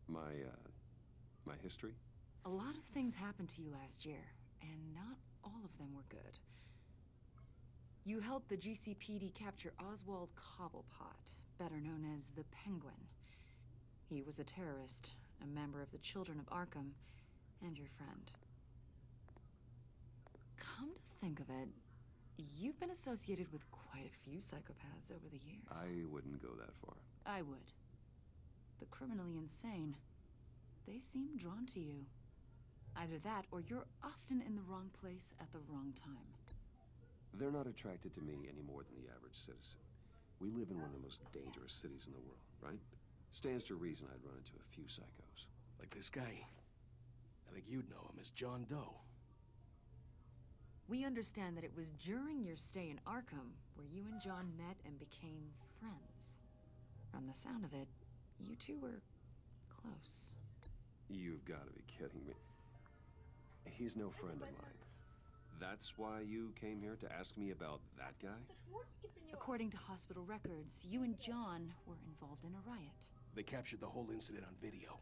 My history? A lot of things happened to you last year, and not all of them were good. You helped the GCPD capture Oswald Cobblepot, better known as the Penguin. He was a terrorist, a member of the Children of Arkham, and your friend. Come to think of it, you've been associated with quite a few psychopaths over the years. I wouldn't go that far. I would. The criminally insane, they seem drawn to you. Either that, or you're often in the wrong place at the wrong time. They're not attracted to me any more than the average citizen. We live in one of the most dangerous cities in the world, right? Stands to reason I'd run into a few psychos. Like this guy. I think you'd know him as John Doe. We understand that it was during your stay in Arkham where you and John met and became friends. From the sound of it, you two were close. You've got to be kidding me. He's no friend of mine. That's why you came here to ask me about that guy? According to hospital records, you and John were involved in a riot. They captured the whole incident on video.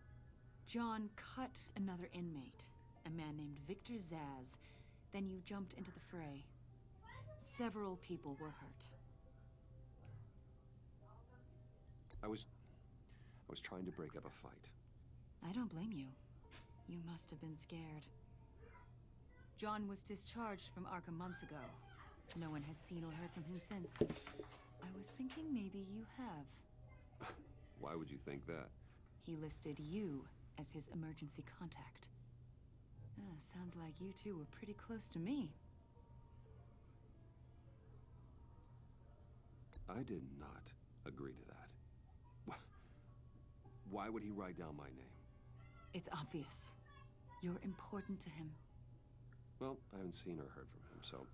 John cut another inmate, a man named Victor Zaz. Then you jumped into the fray. Several people were hurt. I was trying to break up a fight. I don't blame you. You must have been scared. John was discharged from Arkham months ago. No one has seen or heard from him since. I was thinking maybe you have. Why would you think that? He listed you as his emergency contact. Sounds like you two were pretty close to me. I did not agree to that. Why would he write down my name? It's obvious. You're important to him. Well, I haven't seen or heard from him, so...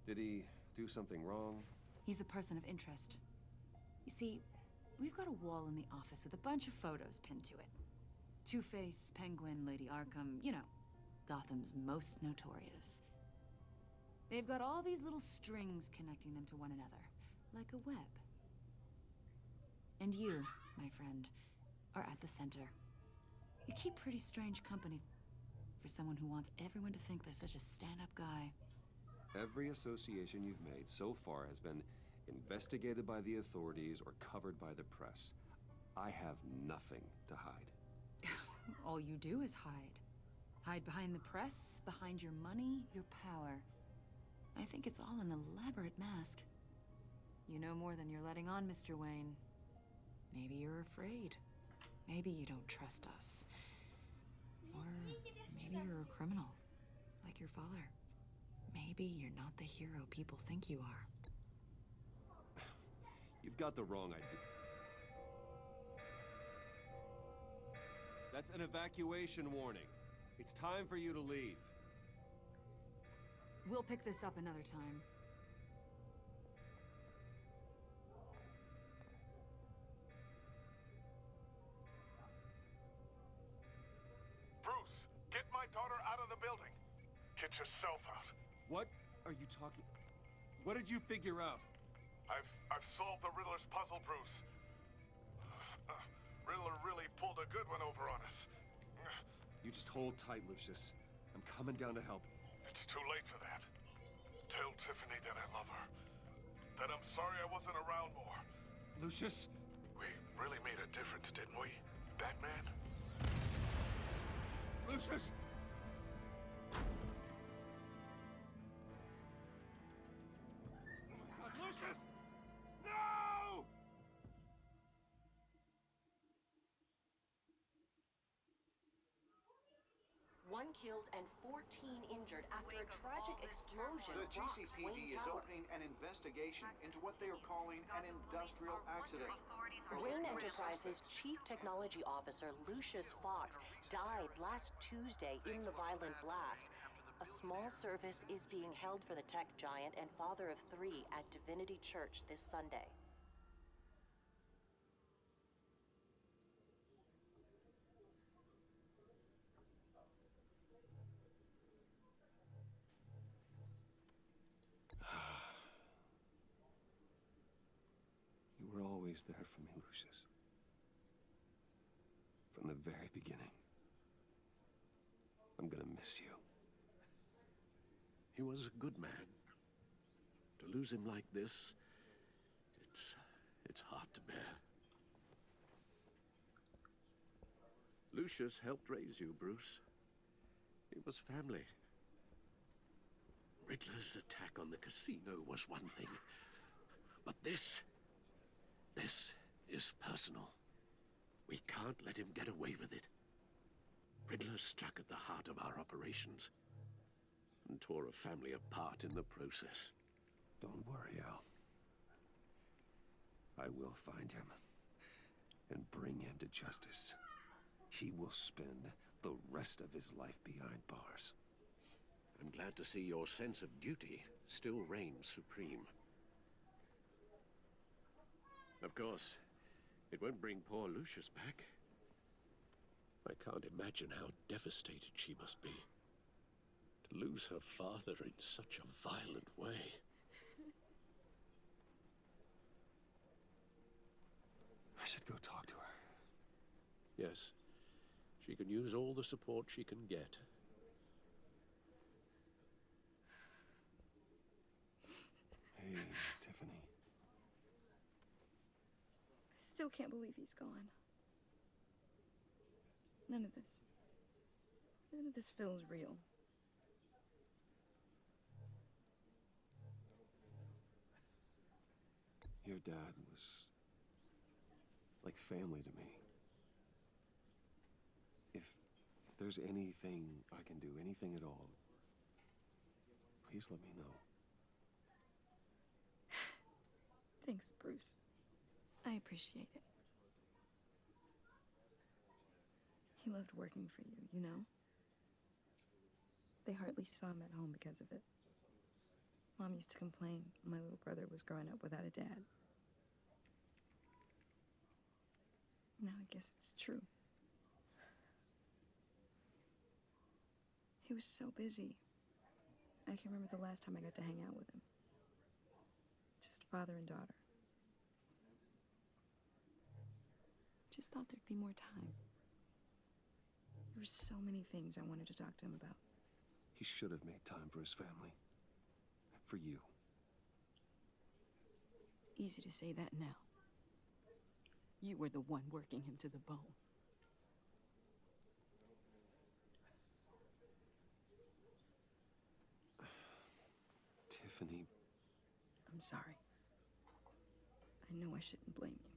Did he do something wrong? He's a person of interest. You see, we've got a wall in the office with a bunch of photos pinned to it. Two-Face, Penguin, Lady Arkham, you know, Gotham's most notorious. They've got all these little strings connecting them to one another, like a web. And you, my friend, are at the center. You keep pretty strange company for someone who wants everyone to think they're such a stand-up guy. Every association you've made so far has been investigated by the authorities or covered by the press. I have nothing to hide. All you do is hide. Hide behind the press, behind your money, your power. I think it's all an elaborate mask. You know more than you're letting on, Mr. Wayne. Maybe you're afraid. Maybe you don't trust us. Or maybe you're a criminal, like your father. Maybe you're not the hero people think you are. You've got the wrong idea. That's an evacuation warning. It's time for you to leave. We'll pick this up another time. Bruce, get my daughter out of the building. Get yourself out. What are you talking... What did you figure out? I've solved the Riddler's puzzle, Bruce. Riddler really pulled a good one over on us. You just hold tight, Lucius. I'm coming down to help. It's too late for that. Tell Tiffany that I love her. That I'm sorry I wasn't around more. Lucius? We really made a difference, didn't we, Batman? Lucius! God, Lucius! No! One killed and 14 injured after a tragic explosion The rocks GCPD Wayne is Tower. opening an investigation into what they are calling an industrial accident. Wayne Enterprises Chief Technology Officer Lucius Fox died last Tuesday in the violent blast. A small service is being held for the tech giant and father of 3 at Divinity Church this Sunday. You were always there for me, Lucius. From the very beginning. I'm gonna miss you. He was a good man. To lose him like this, it's hard to bear. Lucius helped raise you, Bruce. It was family. Riddler's attack on the casino was one thing, but this is personal. We can't let him get away with it. Riddler struck at the heart of our operations and tore a family apart in the process. Don't worry, Al. I will find him and bring him to justice. He will spend the rest of his life behind bars. I'm glad to see your sense of duty still reigns supreme. Of course, it won't bring poor Lucius back. I can't imagine how devastated she must be. To lose her father in such a violent way. I should go talk to her. Yes, she can use all the support she can get. Hey, Tiffany. I still can't believe he's gone. None of this feels real. Your dad was like family to me. If there's anything I can do, anything at all, please let me know. Thanks, Bruce. I appreciate it. He loved working for you, you know? They hardly saw him at home because of it. Mom used to complain my little brother was growing up without a dad. Now I guess it's true. He was so busy. I can remember the last time I got to hang out with him. Just father and daughter. Just thought there'd be more time. There were so many things I wanted to talk to him about. He should have made time for his family. For you. Easy to say that now. You were the one working him to the bone. Tiffany. I'm sorry. I know I shouldn't blame you.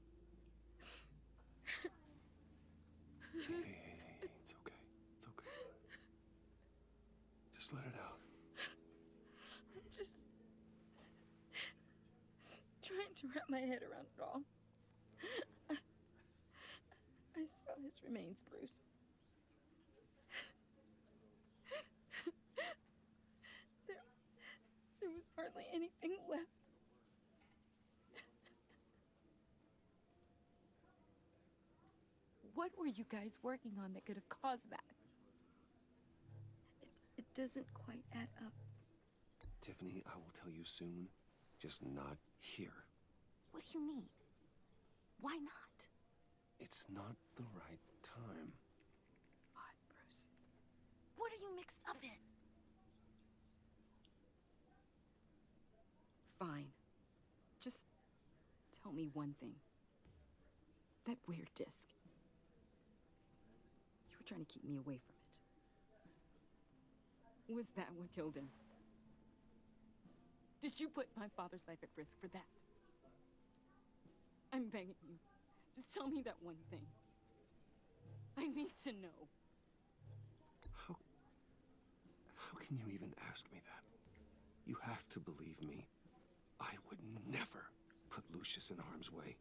Hey, it's okay. It's okay. Just let it out. I'm just trying to wrap my head around it all. I saw his remains, Bruce. There was hardly anything left. What were you guys working on that could have caused that? It doesn't quite add up. Tiffany, I will tell you soon. Just not here. What do you mean? Why not? It's not the right time. What, Bruce? What are you mixed up in? Fine. Just tell me one thing. That weird disc. You were trying to keep me away from it. Was that what killed him? Did you put my father's life at risk for that? I'm begging you. Just tell me that one thing. I need to know. How can you even ask me that? You have to believe me. I would never put Lucius in harm's way.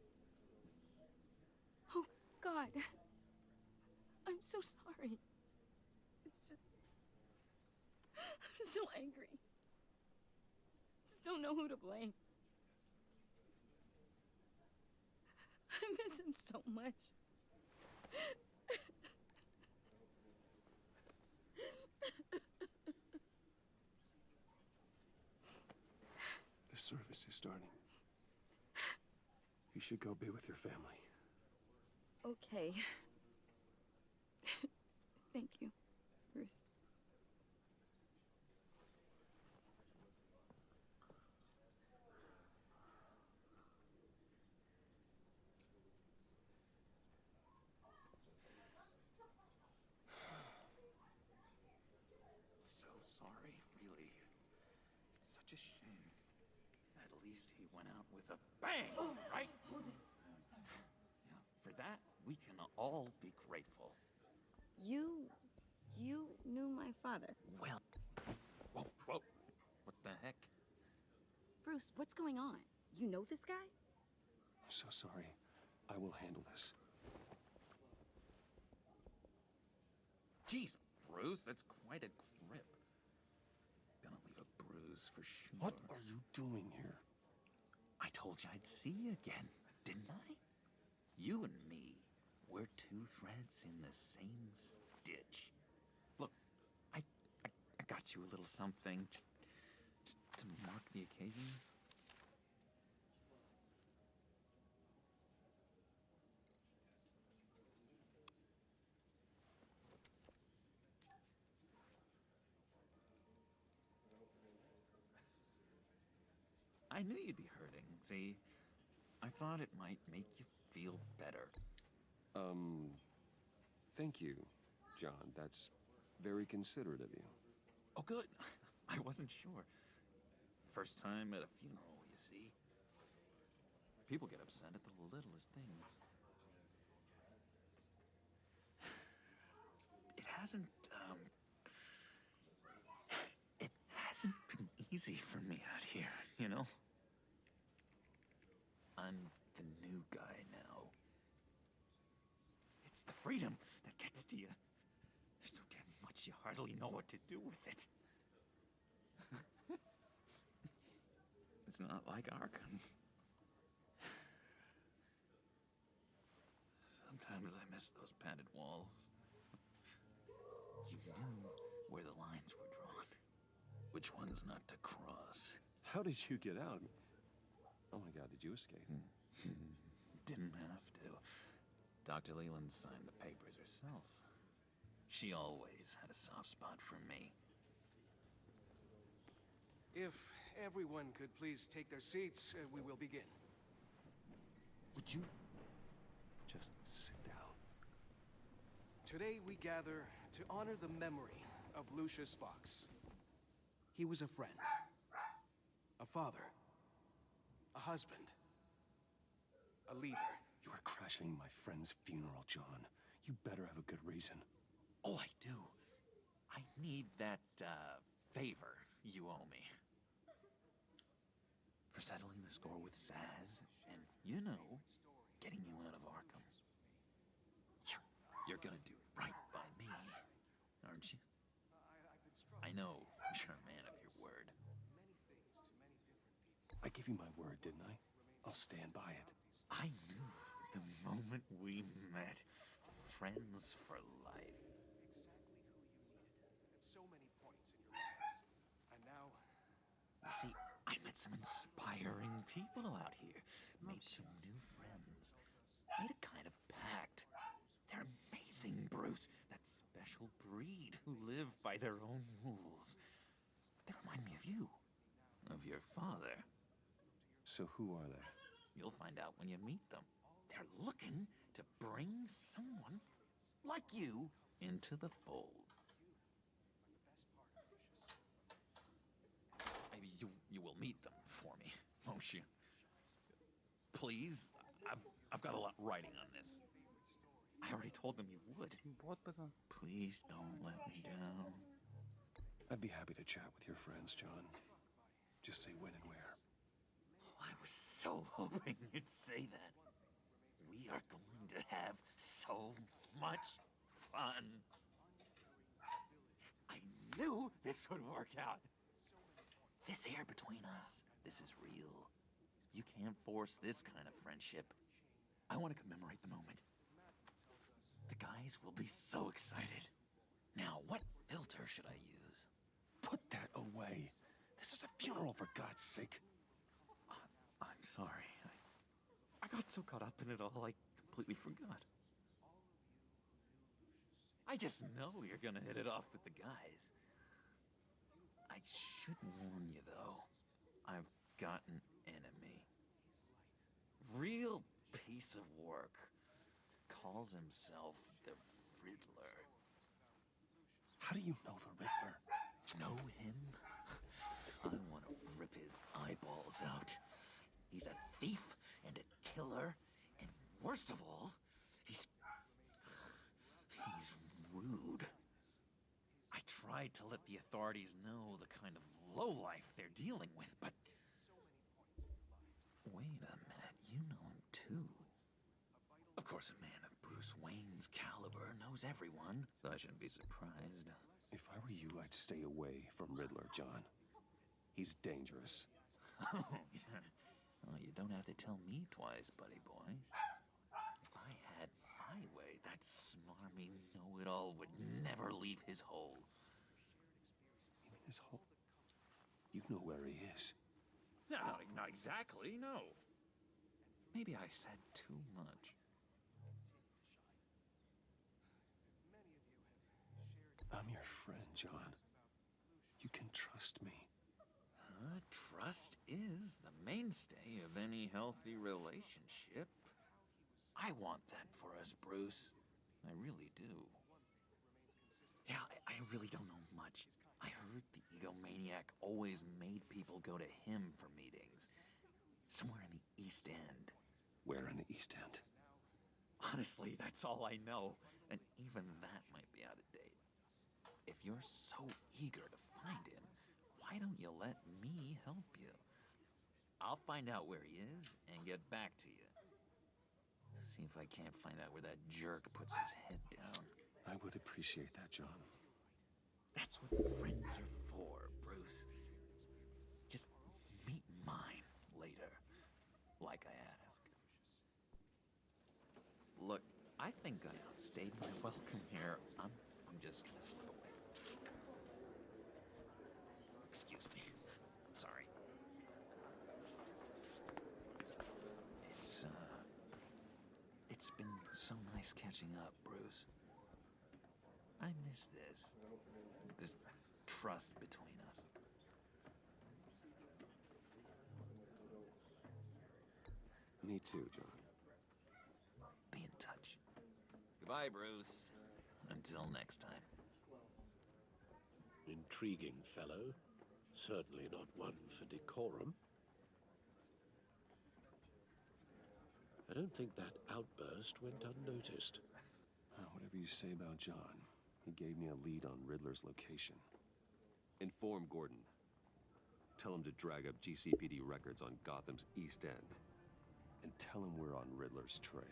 Oh, God. I'm so sorry. It's just... I'm so angry. Just don't know who to blame. I miss him so much. The service is starting. You should go be with your family. Okay. Thank you, Bruce. So sorry, really. It's such a shame. At least he went out with a bang, right? Yeah, for that, we can all be grateful. You knew my father. Well, whoa, whoa. What the heck? Bruce, what's going on? You know this guy? I'm so sorry. I will handle this. Jeez, Bruce, that's quite a grip. Gonna leave a bruise for sure. What are you doing here? I told you I'd see you again, didn't I? You and me, we're two threads in the same stitch. Look, I got you a little something, just to mark the occasion. I knew you'd be hurting, see? I thought it might make you feel better. Thank you, John. That's very considerate of you. Oh, good. I wasn't sure. First time at a funeral, you see. People get upset at the littlest things. It hasn't been easy for me out here, you know? I'm the new guy now. It's the freedom that gets to you. There's so damn much you hardly know what to do with it. It's not like Arkham. Sometimes I miss those padded walls. You knew where the lines were drawn. Which ones not to cross. How did you get out? Oh my God, did you escape? Didn't have to. Dr. Leland signed the papers herself. She always had a soft spot for me. If everyone could please take their seats, we will begin. Would you just sit down? Today we gather to honor the memory of Lucius Fox. He was a friend, a father, a husband, a leader. You are crashing my friend's funeral, John. You better have a good reason. Oh, I do. I need that, favor you owe me. For settling the score with Zaz, and, you know, getting you out of Arkham. You're gonna do right by me, aren't you? I know you're a man of your word. I gave you my word, didn't I? I'll stand by it. I knew the moment we met. Friends for life. At so many points in your lives. And now... You see, I met some inspiring people out here. Made some new friends. Made a kind of pact. They're amazing, Bruce. That special breed who live by their own rules. They remind me of you. Of your father. So who are they? You'll find out when you meet them. They're looking to bring someone like you into the fold. Maybe you will meet them for me, won't you? Please? I've got a lot writing on this. I already told them you would. Please don't let me down. I'd be happy to chat with your friends, John. Just say when and where. I was so hoping you'd say that. We are going to have so much fun. I knew this would work out. This air between us, this is real. You can't force this kind of friendship. I want to commemorate the moment. The guys will be so excited. Now, what filter should I use? Put that away. This is a funeral, for God's sake. I'm sorry. I got so caught up in it all, I completely forgot. I just know you're gonna hit it off with the guys. I should warn you, though. I've got an enemy. Real piece of work. Calls himself the Riddler. How do you know the Riddler? Know him? I want to rip his eyeballs out. He's a thief and a killer, and worst of all, he's rude. I tried to let the authorities know the kind of lowlife they're dealing with, but... Wait a minute, you know him too. Of course, a man of Bruce Wayne's caliber knows everyone, so I shouldn't be surprised. If I were you, I'd stay away from Riddler, John. He's dangerous. Well, you don't have to tell me twice, buddy boy. If I had my way, that smarmy know-it-all would never leave his hole. You mean his hole? You know where he is. No, not exactly, no. Maybe I said too much. I'm your friend, John. You can trust me. Trust is the mainstay of any healthy relationship. I want that for us, Bruce. I really do. Yeah, I really don't know much. I heard the egomaniac always made people go to him for meetings. Somewhere in the East End. Where in the East End? Honestly, that's all I know. And even that might be out of date. If you're so eager to find him, why don't you let me help you? I'll find out where he is and get back to you. See if I can't find out where that jerk puts his head down. I would appreciate that, John. That's what friends are for, Bruce. Just meet mine later, like I asked. Look, I think I outstayed my welcome here. I'm just gonna slip away. Excuse me. I'm sorry. It's been so nice catching up, Bruce. I miss this. This trust between us. Me too, John. Be in touch. Goodbye, Bruce. Until next time. Intriguing fellow. Certainly not one for decorum. I don't think that outburst went unnoticed. Whatever you say about John, he gave me a lead on Riddler's location. Inform Gordon. Tell him to drag up GCPD records on Gotham's East End. And tell him we're on Riddler's trail.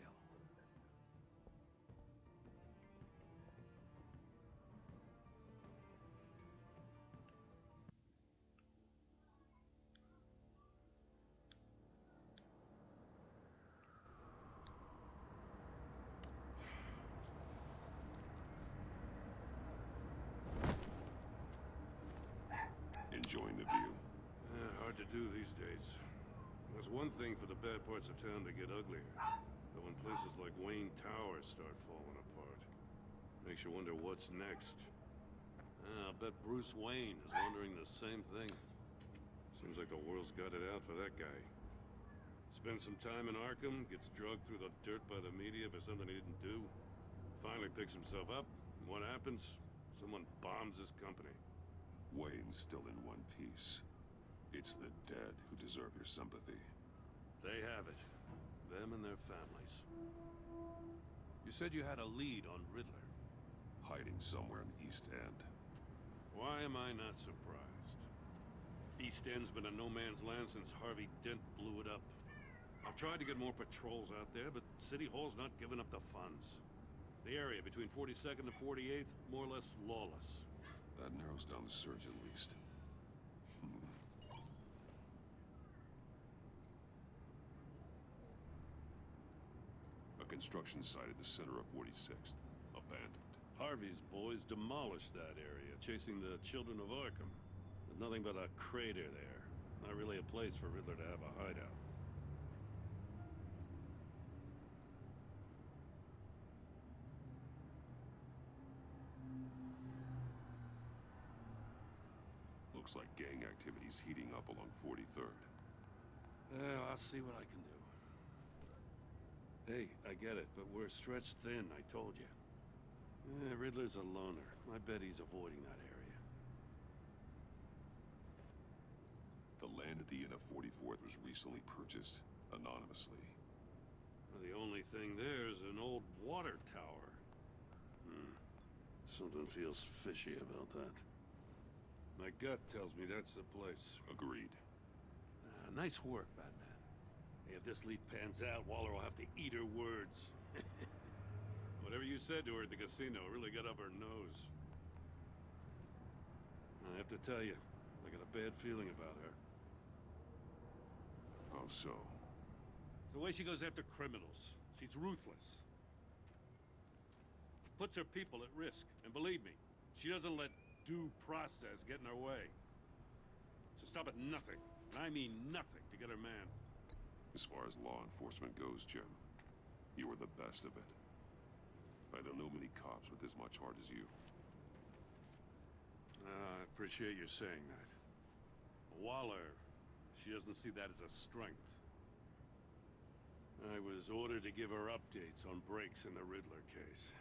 Enjoying the view. Hard to do these days. There's one thing for the bad parts of town to get uglier. But when places like Wayne Tower start falling apart, makes you wonder what's next. I'll bet Bruce Wayne is wondering the same thing. Seems like the world's got it out for that guy. Spends some time in Arkham, gets drugged through the dirt by the media for something he didn't do. Finally picks himself up, and what happens? Someone bombs his company. Wayne's still in one piece. It's the dead who deserve your sympathy. They have it. Them and their families. You said you had a lead on Riddler. Hiding somewhere in the East End. Why am I not surprised? East End's been a no-man's land since Harvey Dent blew it up. I've tried to get more patrols out there, but City Hall's not giving up the funds. The area between 42nd and 48th, more or less lawless. That narrows down the search at least. A construction site at the center of 46th. Abandoned. Harvey's boys demolished that area, chasing the children of Arkham. There's nothing but a crater there. Not really a place for Riddler to have a hideout. Looks like gang activity's heating up along 43rd. Well, I'll see what I can do. Hey, I get it, but we're stretched thin, I told you. Riddler's a loner. I bet he's avoiding that area. The land at the end of 44th was recently purchased, anonymously. Well, the only thing there is an old water tower. Something feels fishy about that. My gut tells me that's the place. Agreed. Nice work, Batman. Hey, if this lead pans out, Waller will have to eat her words. Whatever you said to her at the casino really got up her nose. I have to tell you, I got a bad feeling about her. How so? It's the way she goes after criminals. She's ruthless. Puts her people at risk. And believe me, she doesn't let due process get in her way. So stop at nothing, and I mean nothing, to get her man. As far as law enforcement goes, Jim, you are the best of it. I don't know many cops with as much heart as you. I appreciate you saying that. Waller, she doesn't see that as a strength. I was ordered to give her updates on breaks in the Riddler case.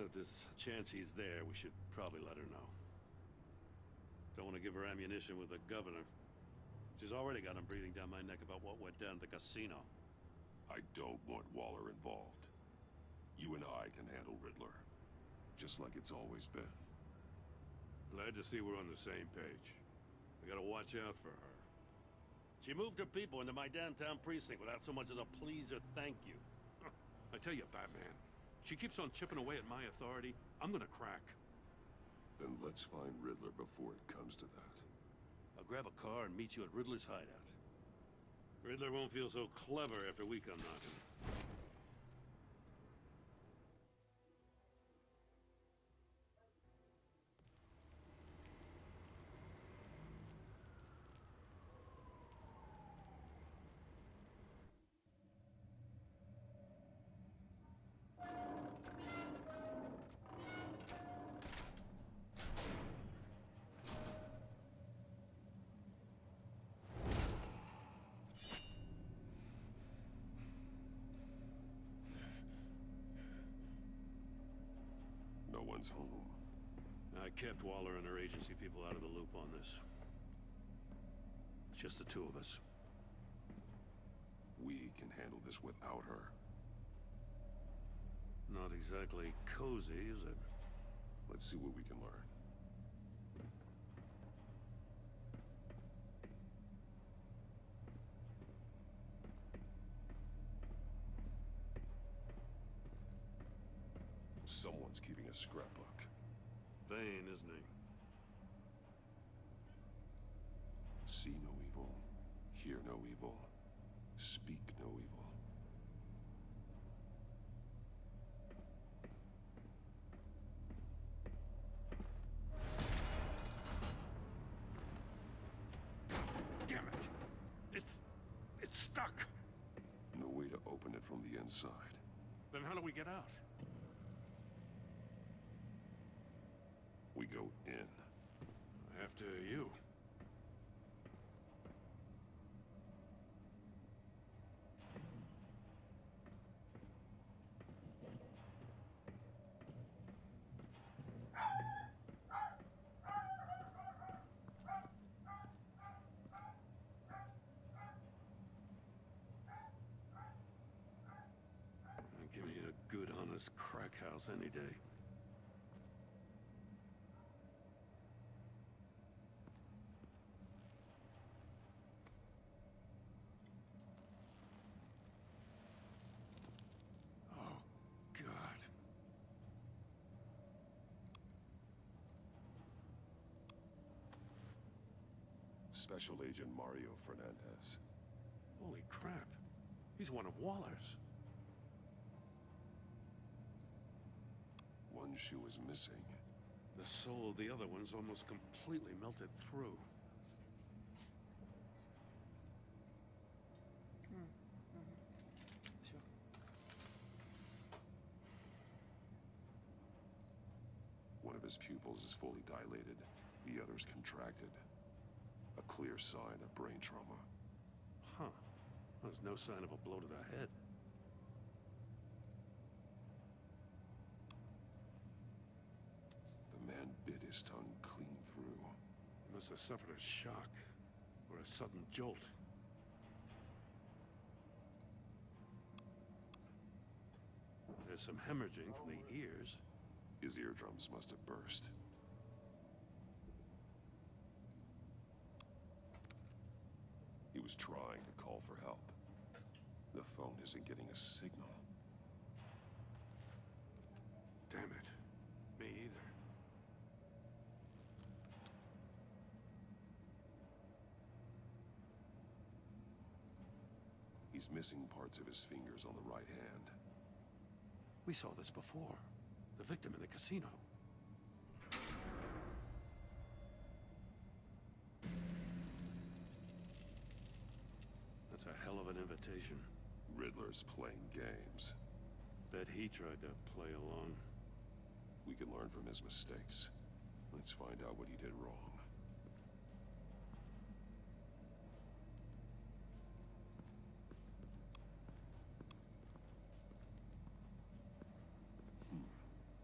If there's a chance he's there, we should probably let her know. Don't want to give her ammunition with the governor. She's already got him breathing down my neck about what went down at the casino. I don't want Waller involved. You and I can handle Riddler. Just like it's always been. Glad to see we're on the same page. I gotta watch out for her. She moved her people into my downtown precinct without so much as a please or thank you. I tell you, Batman, she keeps on chipping away at my authority, I'm gonna crack. Then let's find Riddler before it comes to that. I'll grab a car and meet you at Riddler's hideout. Riddler won't feel so clever after we come knocking. No one's home. I kept Waller and her agency people out of the loop on this. It's just the two of us. We can handle this without her. Not exactly cozy, is it? Let's see what we can learn. Someone's keeping a scrapbook. Vane, isn't he? See no evil, hear no evil, speak no evil. Damn it! It's stuck! No way to open it from the inside. Then how do we get out? We go in. After you. Give me a good, honest crack house any day. Special Agent Mario Fernandez. Holy crap. He's one of Waller's. One shoe is missing. The soul of the other one's almost completely melted through. Все. One of his pupils is fully dilated. The other's contracted. A clear sign of brain trauma. Huh. There's no sign of a blow to the head. The man bit his tongue clean through. He must have suffered a shock or a sudden jolt. There's some hemorrhaging from the ears. His eardrums must have burst. He was trying to call for help. The phone isn't getting a signal. Damn it. Me either. He's missing parts of his fingers on the right hand. We saw this before. The victim in the casino. That's a hell of an invitation. Riddler's playing games. Bet he tried to play along. We can learn from his mistakes. Let's find out what he did wrong.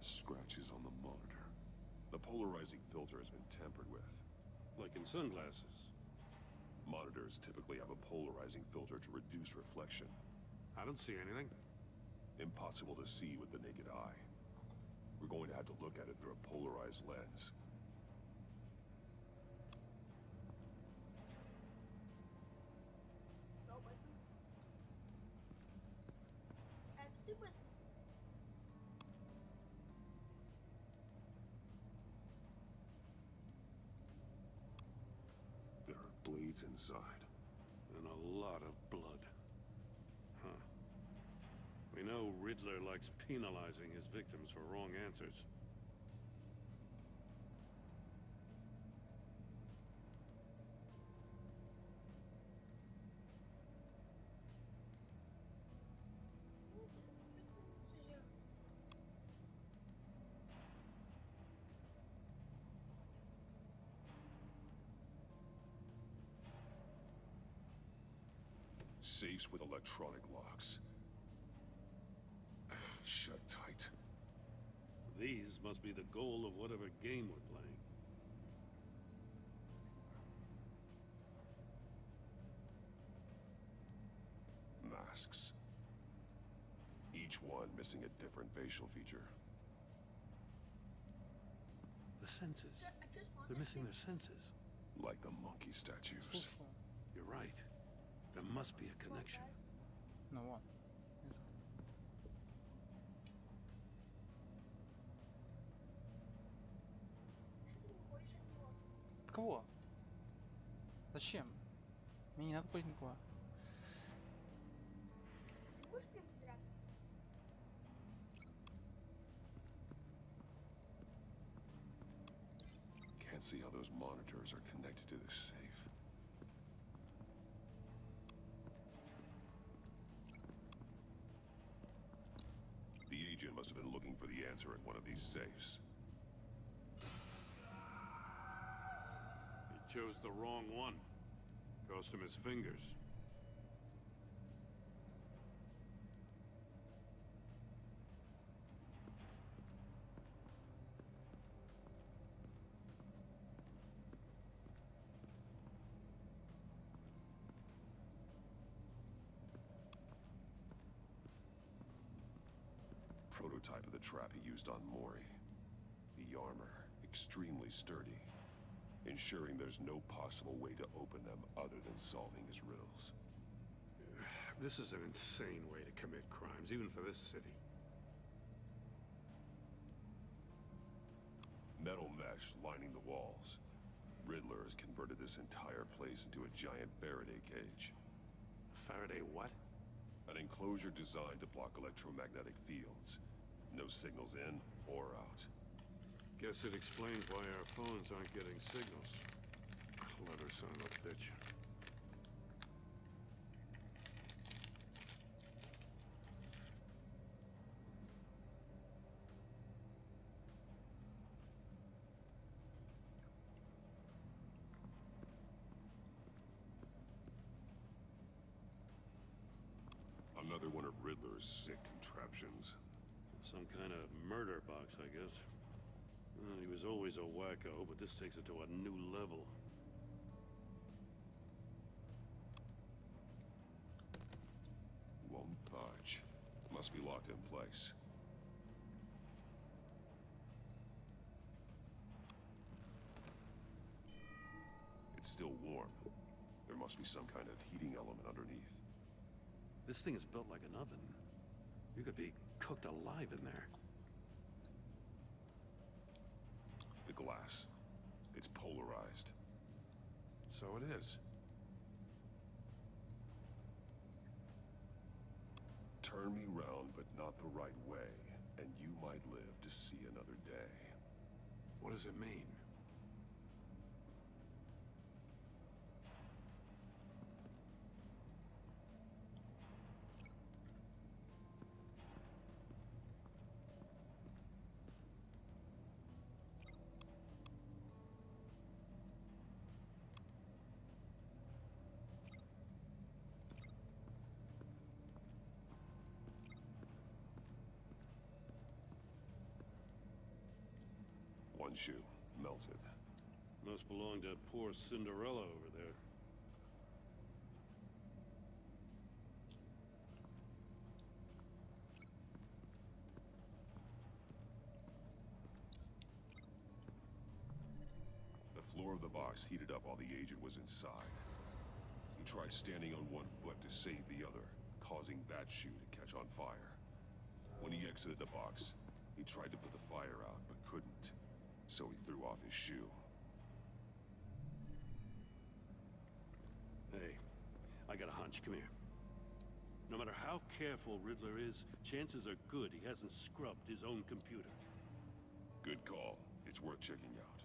Scratches on the monitor. The polarizing filter has been tampered with. Like in sunglasses. Monitors typically have a polarizing filter to reduce reflection. I don't see anything. Impossible to see with the naked eye. We're going to have to look at it through a polarized lens. There are blades inside. And a lot of blood. Huh. We know Riddler likes penalizing his victims for wrong answers. Safes with electronic locks. Shut tight. These must be the goal of whatever game we're playing. Masks. Each one missing a different facial feature. The senses. They're missing their senses. Like the monkey statues. You're right. There must be a connection. Ну вот. От кого? Зачем? Мне не надо пылить никого. Can't see how those monitors are connected to this safe. The agent must have been looking for the answer in one of these safes. He chose the wrong one. Cost him his fingers. Prototype of the trap he used on Mori. The armor, extremely sturdy, ensuring there's no possible way to open them other than solving his riddles. This is an insane way to commit crimes, even for this city. Metal mesh lining the walls. Riddler has converted this entire place into a giant Faraday cage. Faraday what? An enclosure designed to block electromagnetic fields. No signals in or out. Guess it explains why our phones aren't getting signals. Clever son of a bitch. Another one of Riddler's sick contraptions. Some kind of murder box, I guess. Well, he was always a wacko, but this takes it to a new level. Won't budge. Must be locked in place. It's still warm. There must be some kind of heating element underneath. This thing is built like an oven. You could be cooked alive in there. The glass. It's polarized. So it is. Turn me round, but not the right way, and you might live to see another day. What does it mean? One shoe, melted. Must belong to poor Cinderella over there. The floor of the box heated up while the agent was inside. He tried standing on one foot to save the other, causing that shoe to catch on fire. When he exited the box, he tried to put the fire out, but couldn't. So he threw off his shoe. Hey, I got a hunch. Come here. No matter how careful Riddler is, chances are good he hasn't scrubbed his own computer. Good call. It's worth checking out.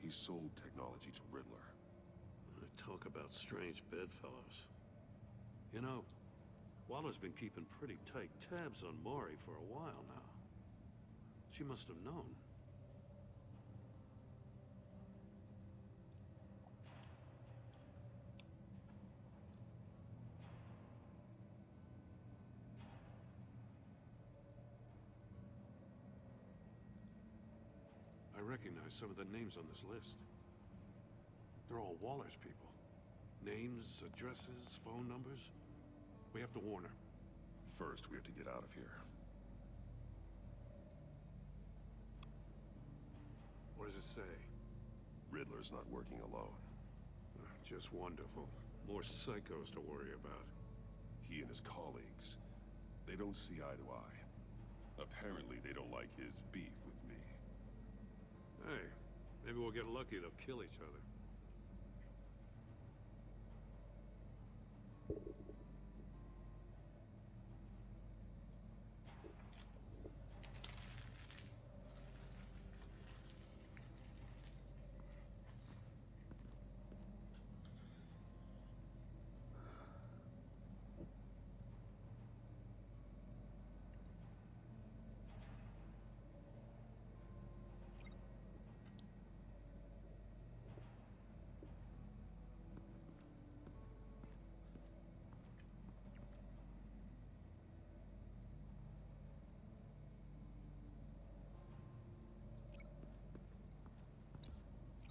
He sold technology to Riddler. Talk about strange bedfellows. You know, Waller's been keeping pretty tight tabs on Maury for a while now. She must have known. I recognize some of the names on this list. They're all Waller's people. Names, addresses, phone numbers. We have to warn her. First, we have to get out of here. What does it say? Riddler's not working alone. Just wonderful. More psychos to worry about. He and his colleagues, they don't see eye to eye. Apparently, they don't like his beef with me. Hey, maybe we'll get lucky. They'll kill each other.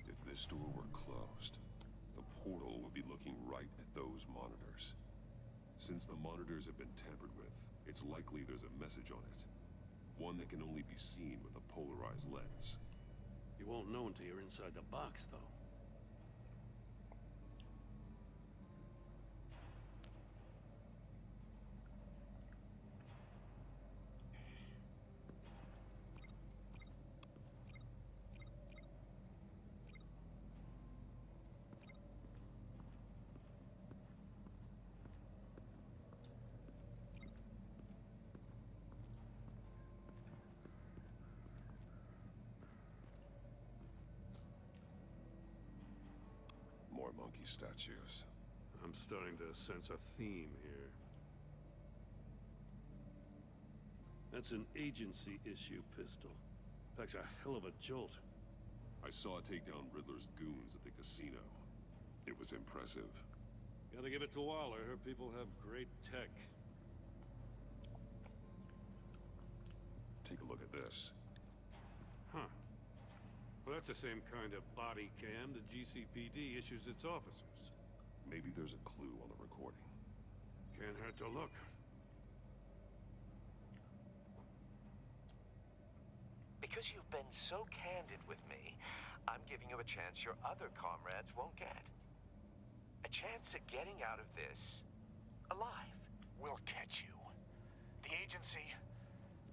If this door were closed, the portal would be looking right at those monitors. Since the monitors have been tampered with, it's likely there's a message on it. One that can only be seen with a polarized lens. You won't know until you're inside the box, though. More monkey statues. I'm starting to sense a theme here. That's an agency issue pistol. Packs a hell of a jolt. I saw it take down Riddler's goons at the casino. It was impressive. Gotta give it to Waller. Her people have great tech. Take a look at this. Huh. Well, that's the same kind of body cam the GCPD issues its officers. Maybe there's a clue on the recording. Can't hurt to look. Because you've been so candid with me, I'm giving you a chance your other comrades won't get. A chance at getting out of this alive. We'll catch you. The agency,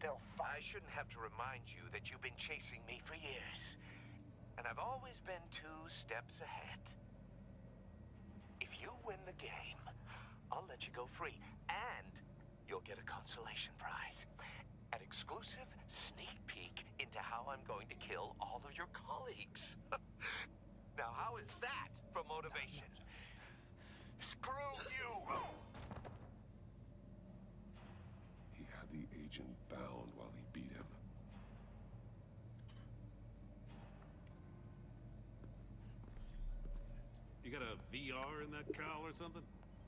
they'll I shouldn't have to remind you that you've been chasing me for years. And I've always been 2 steps ahead. If you win the game, I'll let you go free. And you'll get a consolation prize. An exclusive sneak peek into how I'm going to kill all of your colleagues. Now, how is that for motivation? Screw you! He had the agent bound while he beat him. You got a VR in that cowl or something?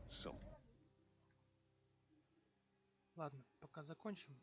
Some. Ладно, пока закончим.